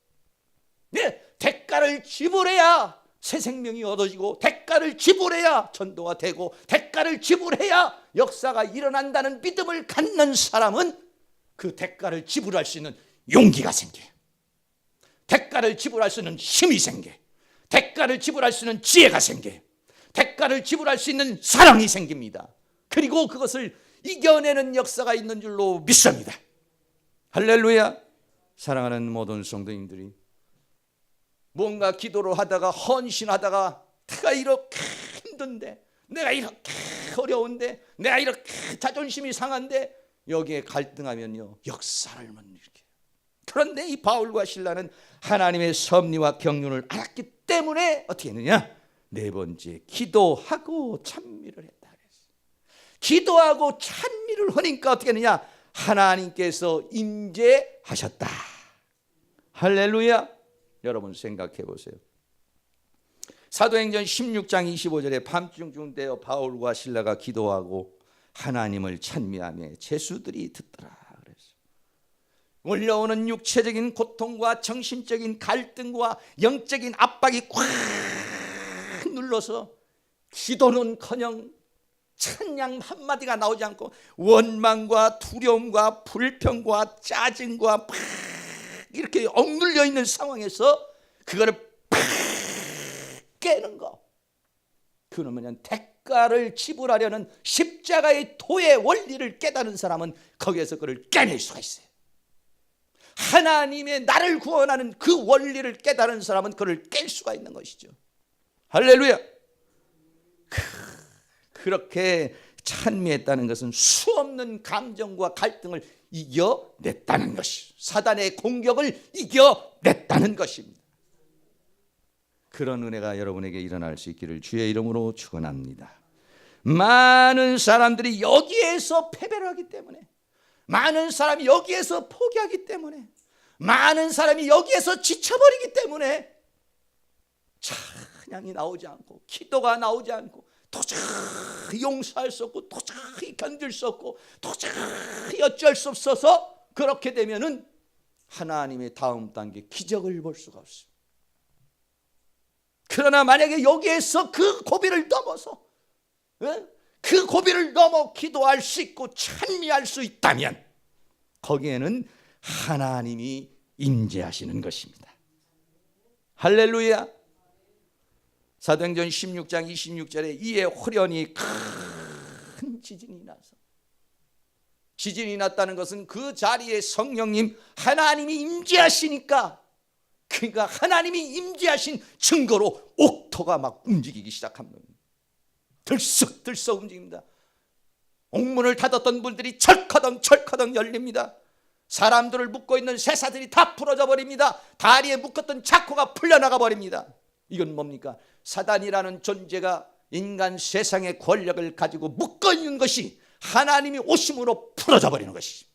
네, 대가를 지불해야 새 생명이 얻어지고, 대가를 지불해야 전도가 되고, 대가를 지불해야 역사가 일어난다는 믿음을 갖는 사람은 그 대가를 지불할 수 있는 용기가 생겨요. 대가를 지불할 수 있는 힘이 생겨요. 대가를 지불할 수 있는 지혜가 생겨요. 대가를 지불할 수 있는 사랑이 생깁니다. 그리고 그것을 이겨내는 역사가 있는 줄로 믿습니다. 할렐루야. 사랑하는 모든 성도님들이 뭔가 기도를 하다가 헌신하다가 내가 이렇게 힘든데, 내가 이렇게 어려운데, 내가 이렇게 자존심이 상한데, 여기에 갈등하면요 역사를 못 일으켜요. 그런데 이 바울과 실라는 하나님의 섭리와 경륜을 알았기 때문에 어떻게 했느냐? 네 번째, 기도하고 찬미를 했다 그랬어요. 기도하고 찬미를 하니까 어떻게 했느냐? 하나님께서 임재하셨다. 할렐루야. 여러분 생각해 보세요. 사도행전 16장 25절에 밤중쯤 되어 바울과 실라가 기도하고 하나님을 찬미하며 제수들이 듣더라 그랬어요. 올라오는 육체적인 고통과 정신적인 갈등과 영적인 압박이 꽉 눌러서 기도는커녕 찬양 한마디가 나오지 않고 원망과 두려움과 불평과 짜증과 막 이렇게 억눌려 있는 상황에서 그거를 팍 깨는 거, 그는 뭐냐, 대가를 지불하려는 십자가의 도의 원리를 깨달은 사람은 거기에서 그를 깨낼 수가 있어요. 하나님의 나를 구원하는 그 원리를 깨달은 사람은 그를 깰 수가 있는 것이죠. 할렐루야. 그렇게 찬미했다는 것은 수없는 감정과 갈등을 이겨냈다는 것이, 사단의 공격을 이겨냈다는 것입니다. 그런 은혜가 여러분에게 일어날 수 있기를 주의 이름으로 축원합니다. 많은 사람들이 여기에서 패배를 하기 때문에, 많은 사람이 여기에서 포기하기 때문에, 많은 사람이 여기에서 지쳐버리기 때문에 찬양이 나오지 않고 기도가 나오지 않고 도저히 용서할 수 없고 도저히 견딜 수 없고 도저히 어쩔 수 없어서 그렇게 되면은 하나님의 다음 단계 기적을 볼 수가 없습니다. 그러나 만약에 여기에서 그 고비를 넘어서 그 고비를 넘어 기도할 수 있고 찬미할 수 있다면 거기에는 하나님이 임재하시는 것입니다. 할렐루야. 사도행전 16장 26절에 이에 호련히 큰 지진이 나서, 지진이 났다는 것은 그 자리에 성령님 하나님이 임재하시니까, 그러니까 하나님이 임재하신 증거로 옥토가 막 움직이기 시작한 겁니다. 들썩들썩 움직입니다. 옥문을 닫았던 문들이 철커덩 열립니다. 사람들을 묶고 있는 쇠사들이 다 풀어져 버립니다. 다리에 묶었던 자코가 풀려나가 버립니다. 이건 뭡니까? 사단이라는 존재가 인간 세상의 권력을 가지고 묶어 있는 것이 하나님이 오심으로 풀어져 버리는 것이지.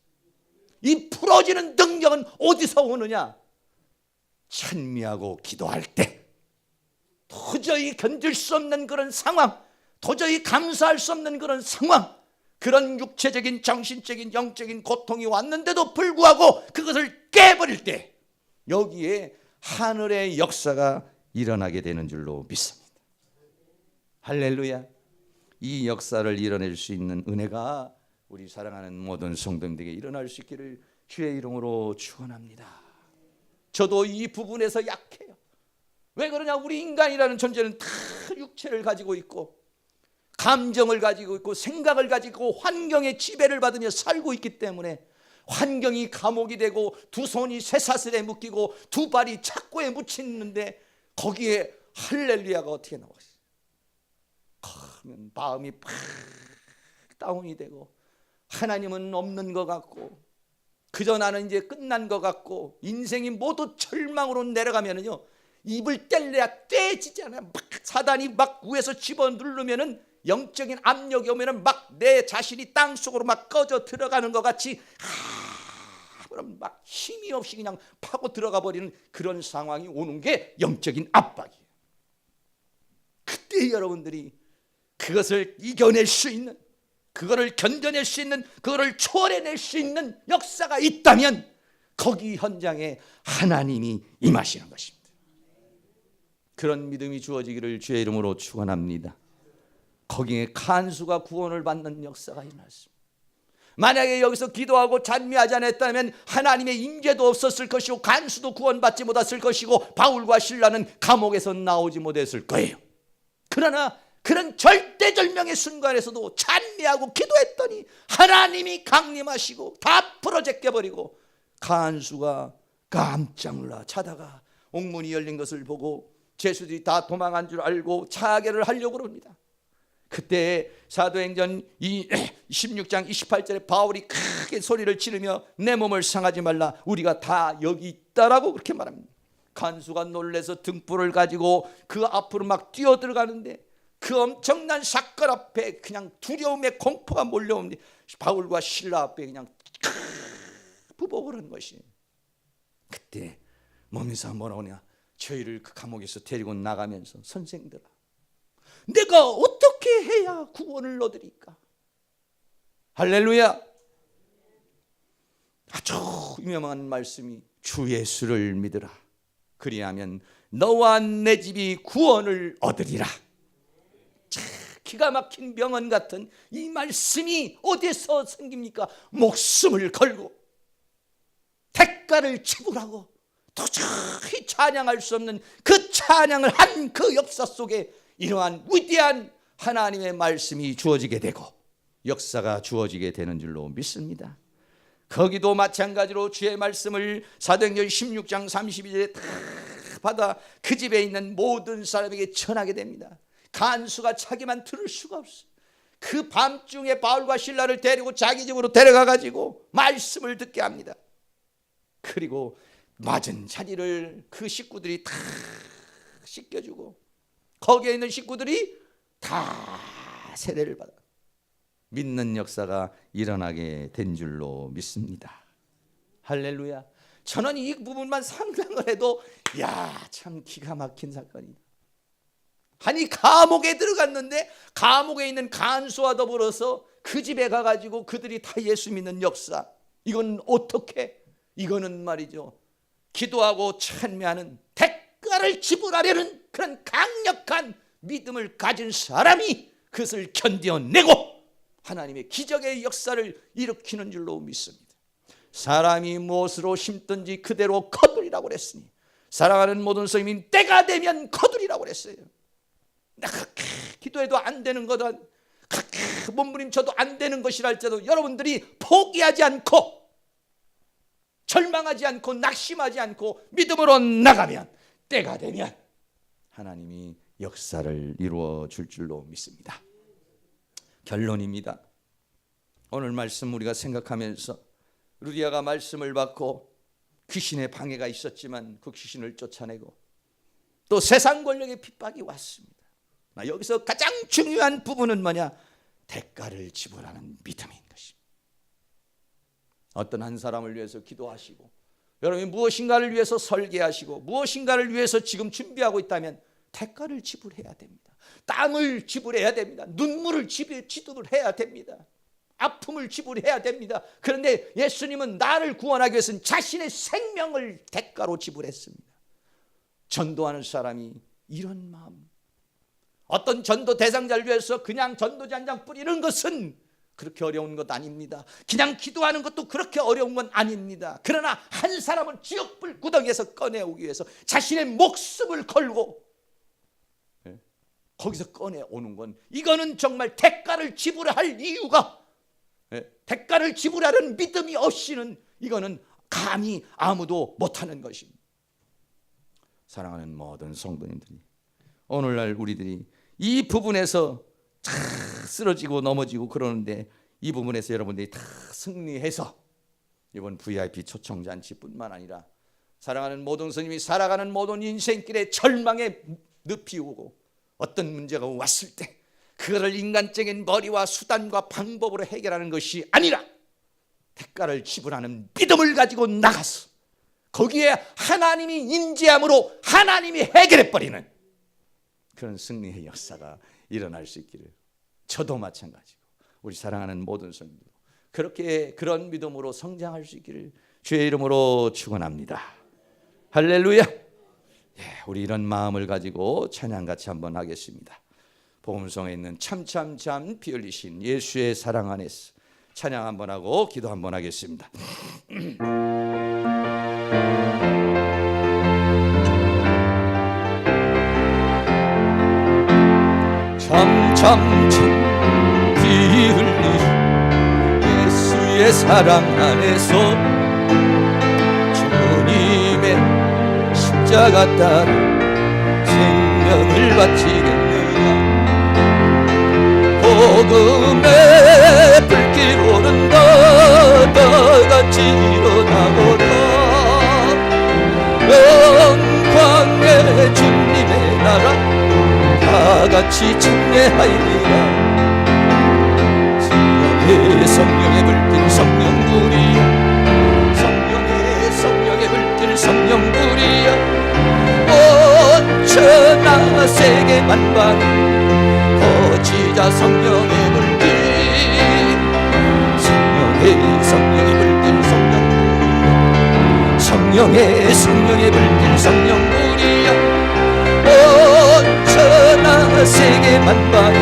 이 풀어지는 능력은 어디서 오느냐? 찬미하고 기도할 때, 도저히 견딜 수 없는 그런 상황, 도저히 감수할 수 없는 그런 상황, 그런 육체적인, 정신적인, 영적인 고통이 왔는데도 불구하고 그것을 깨버릴 때 여기에 하늘의 역사가 일어나게 되는 줄로 믿습니다. 할렐루야. 이 역사를 이뤄낼 수 있는 은혜가 우리 사랑하는 모든 성도님들에게 일어날 수 있기를 주의 이름으로 축원합니다. 저도 이 부분에서 약해요. 왜 그러냐? 우리 인간이라는 존재는 다 육체를 가지고 있고 감정을 가지고 있고 생각을 가지고 환경의 지배를 받으며 살고 있기 때문에 환경이 감옥이 되고 두 손이 쇠사슬에 묶이고 두 발이 착고에 묻히는데 거기에 할렐루야가 어떻게 나오겠어요? 그러면 마음이 팍 다운이 되고 하나님은 없는 것 같고 그저 나는 이제 끝난 것 같고 인생이 모두 절망으로 내려가면은요, 입을 뗄래야 떼지잖아요. 막 사단이 막 위에서 집어 누르면은 영적인 압력이 오면은 막 내 자신이 땅 속으로 막 꺼져 들어가는 것 같이 그럼 막 힘이 없이 그냥 파고 들어가 버리는 그런 상황이 오는 게 영적인 압박이에요. 그때 여러분들이 그것을 이겨낼 수 있는, 그거를 견뎌낼 수 있는, 그거를 초월해낼 수 있는 역사가 있다면 거기 현장에 하나님이 임하시는 것입니다. 그런 믿음이 주어지기를 주의 이름으로 축원합니다. 거기에 간수가 구원을 받는 역사가 일어났습니다. 만약에 여기서 기도하고 찬미하지 않았다면 하나님의 임재도 없었을 것이고 간수도 구원받지 못했을 것이고 바울과 실라는 감옥에서 나오지 못했을 거예요. 그러나 그런 절대절명의 순간에서도 찬미하고 기도했더니 하나님이 강림하시고 다 풀어제껴버리고 간수가 깜짝 놀라 자다가 옥문이 열린 것을 보고 죄수들이 다 도망한 줄 알고 차게를 하려고 그럽니다. 그때 사도행전 16장 28절에 바울이 크게 소리를 지르며 내 몸을 상하지 말라, 우리가 다 여기 있다라고 그렇게 말합니다. 간수가 놀라서 등불을 가지고 그 앞으로 막 뛰어들어가는데 그 엄청난 사건 앞에 그냥 두려움의 공포가 몰려옵니다. 바울과 실라 앞에 그냥 부복을 한 것이. 그때 몸에서 뭐라고 하냐, 저희를 그 감옥에서 데리고 나가면서 선생들아, 내가 어떻게 해야 구원을 얻으리까? 할렐루야. 아주 유명한 말씀이 주 예수를 믿으라, 그리하면 너와 내 집이 구원을 얻으리라. 기가 막힌 명언 같은 이 말씀이 어디서 생깁니까? 목숨을 걸고 대가를 지불하고 도저히 찬양할 수 없는 그 찬양을 한 그 역사 속에 이러한 위대한 하나님의 말씀이 주어지게 되고 역사가 주어지게 되는 줄로 믿습니다. 거기도 마찬가지로 주의 말씀을 사도행전 16장 32절에 다 받아 그 집에 있는 모든 사람에게 전하게 됩니다. 간수가 자기만 들을 수가 없어요. 그 밤중에 바울과 실라를 데리고 자기 집으로 데려가 가지고 말씀을 듣게 합니다. 그리고 맞은 자리를 그 식구들이 다 씻겨주고 거기에 있는 식구들이 다 세례를 받아 믿는 역사가 일어나게 된 줄로 믿습니다. 할렐루야. 저는 이 부분만 상상을 해도 참 기가 막힌 사건이다. 아니 감옥에 들어갔는데 감옥에 있는 간수와 더불어서 그 집에 가가지고 그들이 다 예수 믿는 역사, 이건 어떻게? 이거는 말이죠, 기도하고 찬미하는 대가를 지불하려는 그런 강력한 믿음을 가진 사람이 그것을 견뎌내고 하나님의 기적의 역사를 일으키는 줄로 믿습니다. 사람이 무엇으로 심든지 그대로 거두리라고 그랬으니 사랑하는 모든 성도님, 때가 되면 거두리라고 그랬어요. 그렇게 기도해도 안 되는 거다, 그렇게 몸부림쳐도 안 되는 것이랄지라도 여러분들이 포기하지 않고 절망하지 않고 낙심하지 않고 믿음으로 나가면 때가 되면 하나님이 역사를 이루어 줄 줄로 믿습니다. 결론입니다. 오늘 말씀 우리가 생각하면서 루디아가 말씀을 받고 귀신의 방해가 있었지만 그 귀신을 쫓아내고 또 세상 권력의 핍박이 왔습니다. 여기서 가장 중요한 부분은 뭐냐? 대가를 지불하는 믿음인 것입니다. 어떤 한 사람을 위해서 기도하시고 여러분이 무엇인가를 위해서 설계하시고 무엇인가를 위해서 지금 준비하고 있다면 대가를 지불해야 됩니다. 땀을 지불해야 됩니다. 눈물을 지불해야 됩니다. 아픔을 지불해야 됩니다. 그런데 예수님은 나를 구원하기 위해서는 자신의 생명을 대가로 지불했습니다. 전도하는 사람이 이런 마음, 어떤 전도 대상자를 위해서 그냥 전도지 한 장 뿌리는 것은 그렇게 어려운 것 아닙니다. 그냥 기도하는 것도 그렇게 어려운 건 아닙니다. 그러나 한 사람은 지옥불 구덩이에서 꺼내오기 위해서 자신의 목숨을 걸고 거기서 꺼내오는 건, 이거는 정말 대가를 지불할 이유가, 대가를 지불하는 믿음이 없이는 이거는 감히 아무도 못하는 것입니다. 사랑하는 모든 성도님들이, 오늘날 우리들이 이 부분에서 다 쓰러지고 넘어지고 그러는데 이 부분에서 여러분들이 다 승리해서 이번 VIP 초청잔치뿐만 아니라 사랑하는 모든 성님이 살아가는 모든 인생길에 절망에 늪이 오고 어떤 문제가 왔을 때 그거를 인간적인 머리와 수단과 방법으로 해결하는 것이 아니라 대가를 지불하는 믿음을 가지고 나가서 거기에 하나님이 임재함으로 하나님이 해결해버리는 그런 승리의 역사가 일어날 수 있기를, 저도 마찬가지고 우리 사랑하는 모든 성도도 그렇게 그런 믿음으로 성장할 수 있기를 주의 이름으로 축원합니다. 할렐루야. 우리 이런 마음을 가지고 찬양 같이 한번 하겠습니다. 복음성에 있는 참참참 피 흘리신 예수의 사랑 안에서 찬양 한번 하고 기도 한번 하겠습니다. 참참참 피 흘린 예수의 사랑 안에서 주님의 십자가 따라 생명을 바치겠느냐. 복음의 불길 오른다 다같이 일어나거라. 영광의 주님의 나라 다같이 찬양하리라. 성령의 불길 성령불이야. 성령의 불길 성령불이야. 온 천하 세계 만방에 거치자 성령의 불길. 성령의 불길 성령불이야. 성령의 불길 성령불이야. 온 천하 세계 만방에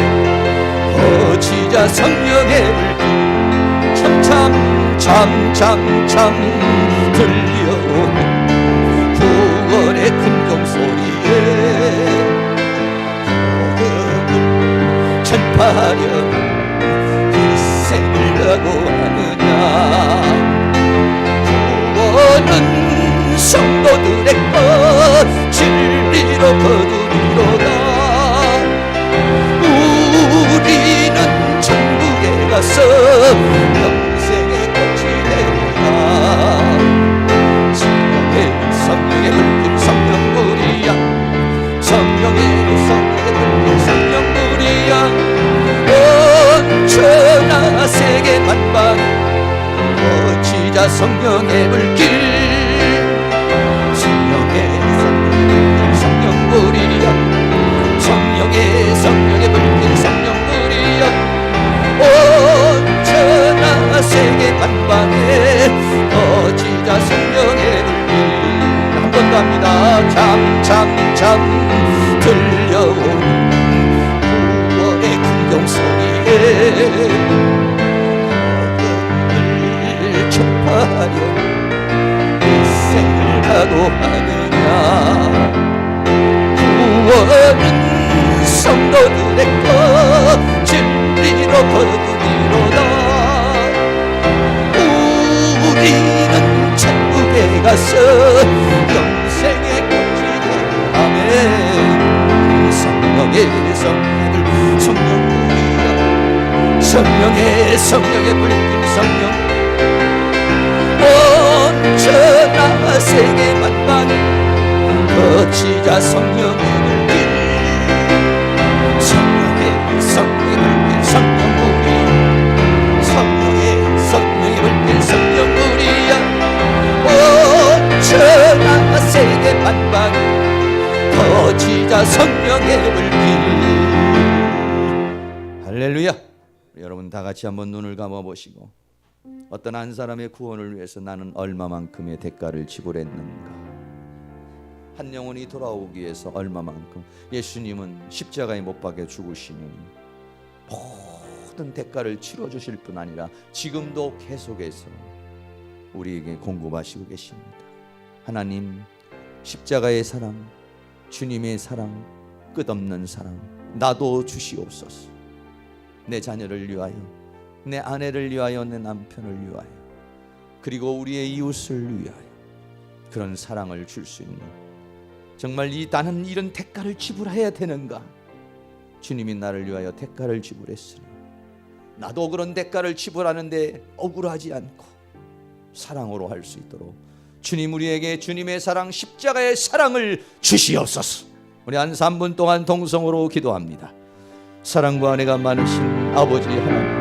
거치자 성령의 불길. 참참참참 들려오는 구원의 큰종소리에 복음을 전파하려고 희생을 하고 하느냐. 구원은 성도들의 것 진리로 거두리로다. 우리는 천국에 가서 영생의 꽃이 되리라. 성령의 불길 성령불이야. 성령의 불길 성령불이야. 온 천하 세계 만방에 거치자 성령의 불길. 성령의 불길 성령불이야. 성령의 불길 성령불이야. 온 천하 세계 만방에 거치자 성령의 불길. 한 번 더 합니다. 참참참 들려오는 구원의 큰종소리에 복음을 전파하려 희생을 하고 하느냐. 구원은 성도들의 것 진리로 거두리로다. 우리는 천국에 가서 영생의 꽃이 되고 아멘. 성령의 성령들 성령이여 성령의 불길 성령 온천하 세계 만방에 거치자 성령의 불길 성령의 불길 성령우리 성령의 불길 성령우리야 온천하 세계 만방에 거치자 성령의 불길. 할렐루야. 여러분 다 같이 한번 눈을 감아 보시고 어떤 한 사람의 구원을 위해서 나는 얼마만큼의 대가를 지불했는가, 한 영혼이 돌아오기 위해서 얼마만큼. 예수님은 십자가에 못 박혀 죽으시니 모든 대가를 치러주실 뿐 아니라 지금도 계속해서 우리에게 공급하시고 계십니다. 하나님, 십자가의 사랑, 주님의 사랑, 끝없는 사랑 나도 주시옵소서. 내 자녀를 위하여, 내 아내를 위하여, 내 남편을 위하여, 그리고 우리의 이웃을 위하여 그런 사랑을 줄 수 있는, 정말 나는 이런 대가를 지불해야 되는가? 주님이 나를 위하여 대가를 지불했으니 나도 그런 대가를 지불하는데 억울하지 않고 사랑으로 할 수 있도록 주님 우리에게 주님의 사랑, 십자가의 사랑을 주시옵소서. 우리 한 3분 동안 동성으로 기도합니다. 사랑과 은혜가 많으신 아버지 하나님,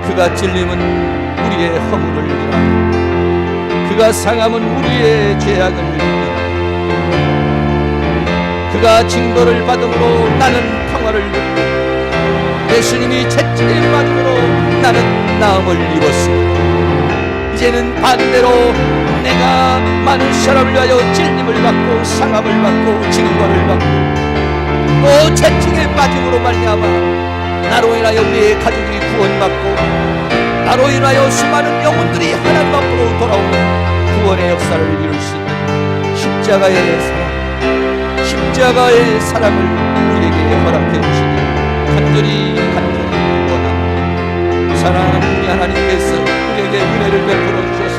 그가 찔림은 우리의 허물을 위하여, 그가 상함은 우리의 죄악을 위하여, 그가 징벌을 받음으로 나는 평화를 누리고 예수님이 채찍을 받음으로 나는 나음을 입었습니다. 이제는 반대로 내가 많은 사람을 위하여 찔림을 받고 상함을 받고 징벌을 받고 또 채찍에 빠짐으로 말미암아 나로 인하여 우리의 가족이 구원받고 나로 인하여 수많은 영혼들이 하나님 앞으로 돌아오는 구원의 역사를 이룰 수 있는 십자가의 사랑, 십자가의 사랑을 우리에게 허락해 주시니 간절히 원합니다. 사랑하는 우리 하나님께서 우리에게 은혜를 베풀어 주셔서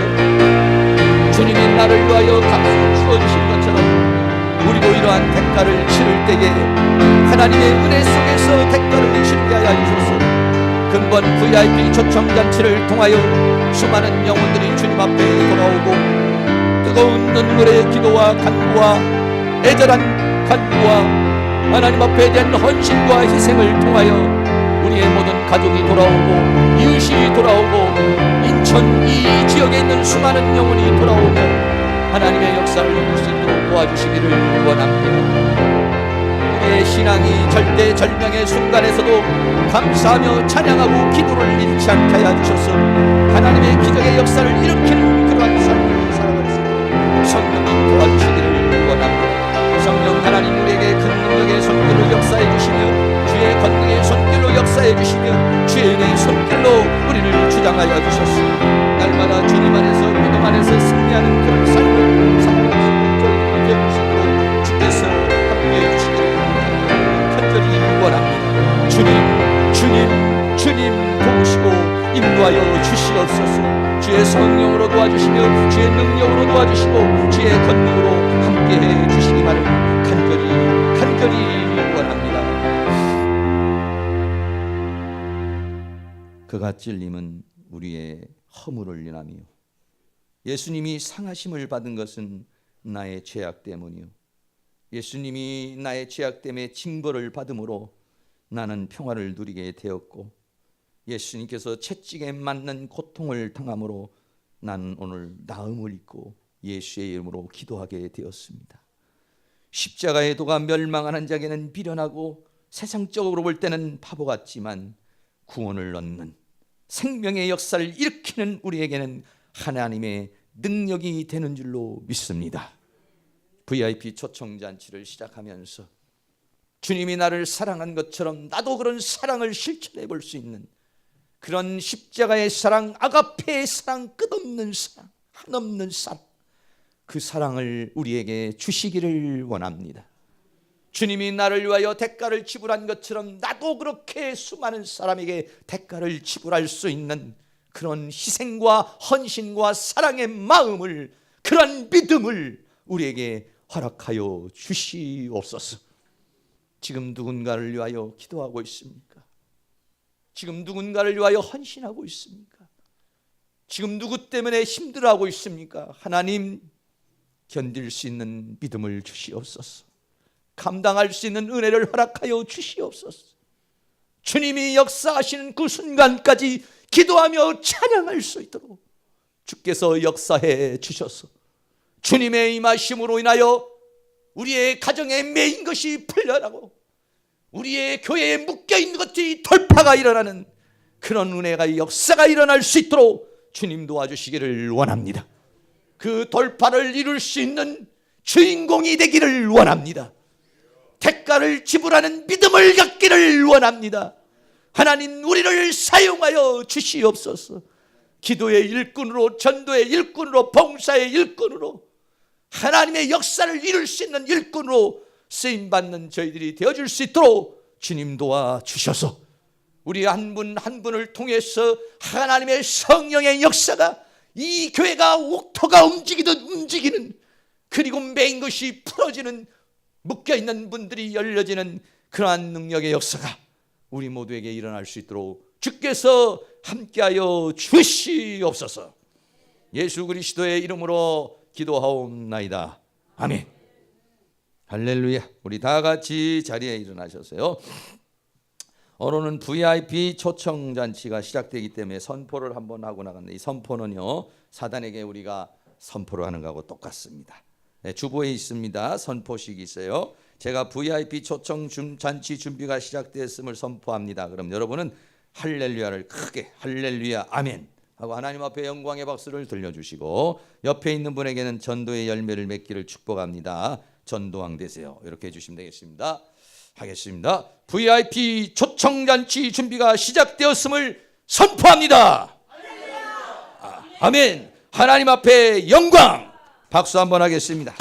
주님이 나를 위하여 값을 주어주신 것처럼 우리도 이러한 대가를 치를 때에 하나님의 은혜 속에서 대가를 치르게 하여 주셔서 근본 VIP 초청잔치를 통하여 수많은 영혼들이 주님 앞에 돌아오고 뜨거운 눈물의 기도와 간구와 애절한 간구와 하나님 앞에 대한 헌신과 희생을 통하여 우리의 모든 가족이 돌아오고 이웃이 돌아오고 인천 이 지역에 있는 수많은 영혼이 돌아오고 하나님의 역사를 이룰 수 있도록 도와주시기를 원합니다. 우리의 신앙이 절대절명의 순간에서도 감사하며 찬양하고 기도를 잃지 않게 하여 주셔서 하나님의 기적의 역사를 일으키는 그러한 삶을 살아갈 수 있도록 성령이 도와주시기를 원합니다. 성령 하나님, 우리에게 큰 능력의 손길로 역사해 주시며 주의 권능의 손길로 역사해 주시며 주의 은혜의 손길로 우리를 주장하여 주셨으니 날마다 주님 안에서 믿음 안에서 승리하는 그런 삶을 살아갈 수 있는 저희들이 되어주시도록 주께서 함께해 주시기를 간절히 원합니다. 주님 도우시고 인도하여 주시옵소서. 주의 성령으로 도와주시며 주의 능력으로 도와주시고 주의 권능으로 함께해 주시기만을 간절히 원합니다. 그가 찔림은 우리의 허물을 인하며 예수님이 상하심을 받은 것은 나의 죄악 때문이요 예수님이 나의 죄악 때문에 징벌을 받음으로 나는 평화를 누리게 되었고 예수님께서 채찍에 맞는 고통을 당함으로 나는 오늘 나음을 입고 예수의 이름으로 기도하게 되었습니다. 십자가의 도가 멸망하는 자에게는 미련하고 세상적으로 볼 때는 바보 같지만 구원을 얻는 생명의 역사를 일으키는 우리에게는 하나님의 능력이 되는 줄로 믿습니다. VIP 초청잔치를 시작하면서 주님이 나를 사랑한 것처럼 나도 그런 사랑을 실천해 볼 수 있는 그런 십자가의 사랑, 아가페의 사랑, 끝없는 사랑, 한없는 사랑, 그 사랑을 우리에게 주시기를 원합니다. 주님이 나를 위하여 대가를 지불한 것처럼 나도 그렇게 수많은 사람에게 대가를 지불할 수 있는 그런 희생과 헌신과 사랑의 마음을, 그런 믿음을 우리에게 허락하여 주시옵소서. 지금 누군가를 위하여 기도하고 있습니까? 지금 누군가를 위하여 헌신하고 있습니까? 지금 누구 때문에 힘들어하고 있습니까? 하나님, 견딜 수 있는 믿음을 주시옵소서. 감당할 수 있는 은혜를 허락하여 주시옵소서. 주님이 역사하시는 그 순간까지 기도하며 찬양할 수 있도록 주께서 역사해 주셔서 주님의 임하심으로 인하여 우리의 가정에 매인 것이 풀려나고 우리의 교회에 묶여있는 것이 돌파가 일어나는 그런 은혜가, 역사가 일어날 수 있도록 주님 도와주시기를 원합니다. 그 돌파를 이룰 수 있는 주인공이 되기를 원합니다. 대가를 지불하는 믿음을 갖기를 원합니다. 하나님, 우리를 사용하여 주시옵소서. 기도의 일꾼으로, 전도의 일꾼으로, 봉사의 일꾼으로, 하나님의 역사를 이룰 수 있는 일꾼으로 쓰임받는 저희들이 되어줄 수 있도록 주님 도와주셔서 우리 한 분 한 분을 통해서 하나님의 성령의 역사가 이 교회가 옥토가 움직이듯 움직이는, 그리고 매인 것이 풀어지는, 묶여있는 분들이 열려지는 그러한 능력의 역사가 우리 모두에게 일어날 수 있도록 주께서 함께하여 주시옵소서. 예수 그리스도의 이름으로 기도하옵나이다. 아멘. 할렐루야. 우리 다 같이 자리에 일어나셨어요. 오늘은 VIP 초청잔치가 시작되기 때문에 선포를 한번 하고 나갔는데, 이 선포는요, 사단에게 우리가 선포를 하는 거하고 똑같습니다. 네, 주보에 있습니다. 선포식이 있어요. 제가 VIP 초청 잔치 준비가 시작되었음을 선포합니다. 그럼 여러분은 할렐루야를 크게, 할렐루야 아멘 하고 하나님 앞에 영광의 박수를 들려주시고, 옆에 있는 분에게는 전도의 열매를 맺기를 축복합니다. 전도왕 되세요. 이렇게 해주시면 되겠습니다. 하겠습니다. VIP 초청잔치 준비가 시작되었음을 선포합니다. 아멘. 하나님 앞에 영광. 박수 한번 하겠습니다.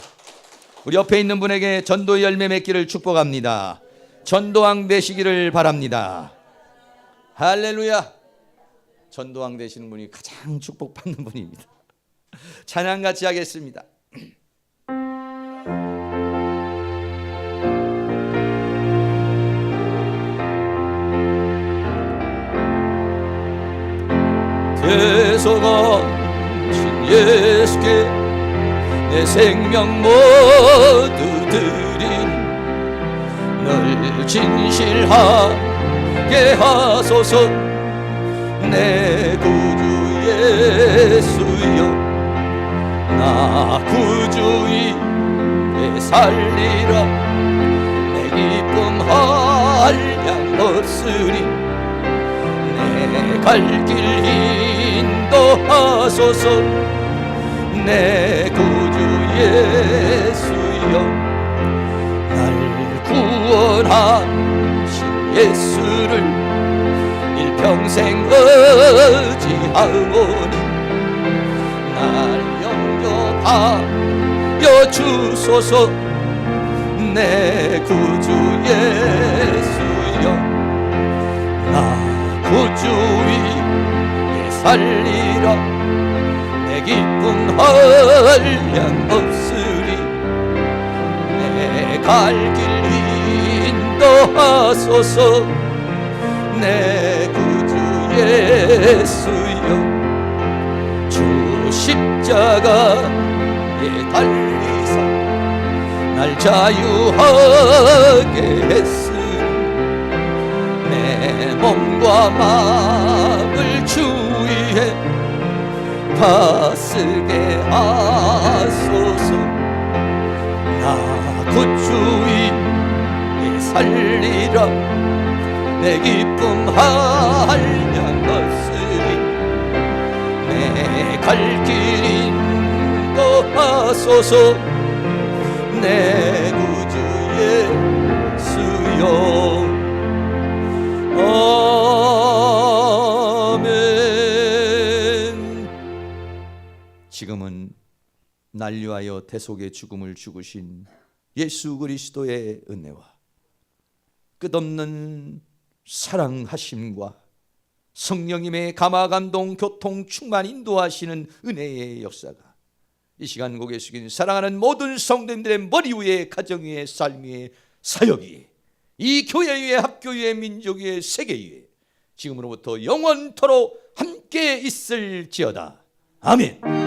우리 옆에 있는 분에게 전도의 열매 맺기를 축복합니다. 전도왕 되시기를 바랍니다. 할렐루야. 전도왕 되시는 분이 가장 축복받는 분입니다. 찬양 같이 하겠습니다. 대속하신 예수께 내 생명 모두 드린, 늘 진실하게 하소서. 내 구주 예수여, 나 구주의 살리라. 내 기쁨 한량 없으리. 내 갈 길 인도하소서. 내 구주 예수여, 날 구원하신 예수를 일평생 의지하오니 날 영접하여 주소서. 내 구주 예수여, 나 구주의 살리라. 내 기쁨 한량 없으리. 내 갈 길 인도하소서. 내 구주 예수여, 주 십자가에 달리사 날 자유하게 했으니 내 몸과 마음을 주 위에 다스게 하소서. 나 구주의 살리라. 내 기쁨 한량 없으리. 내 갈 길 인도하소서. 내 구주 예수여. 아멘. 지금은 날 위하여 대속의 죽음을 죽으신 예수 그리스도의 은혜와 끝없는 사랑하심과 성령님의 감화 감동 교통 충만 인도하시는 은혜의 역사가 이 시간 고개 숙인 사랑하는 모든 성도님들의 머리 위에, 가정 위에, 삶 위에, 사역 위에, 이 교회 위에, 학교 위에, 민족 위에, 세계 위에 지금으로부터 영원토록 함께 있을지어다. 아멘.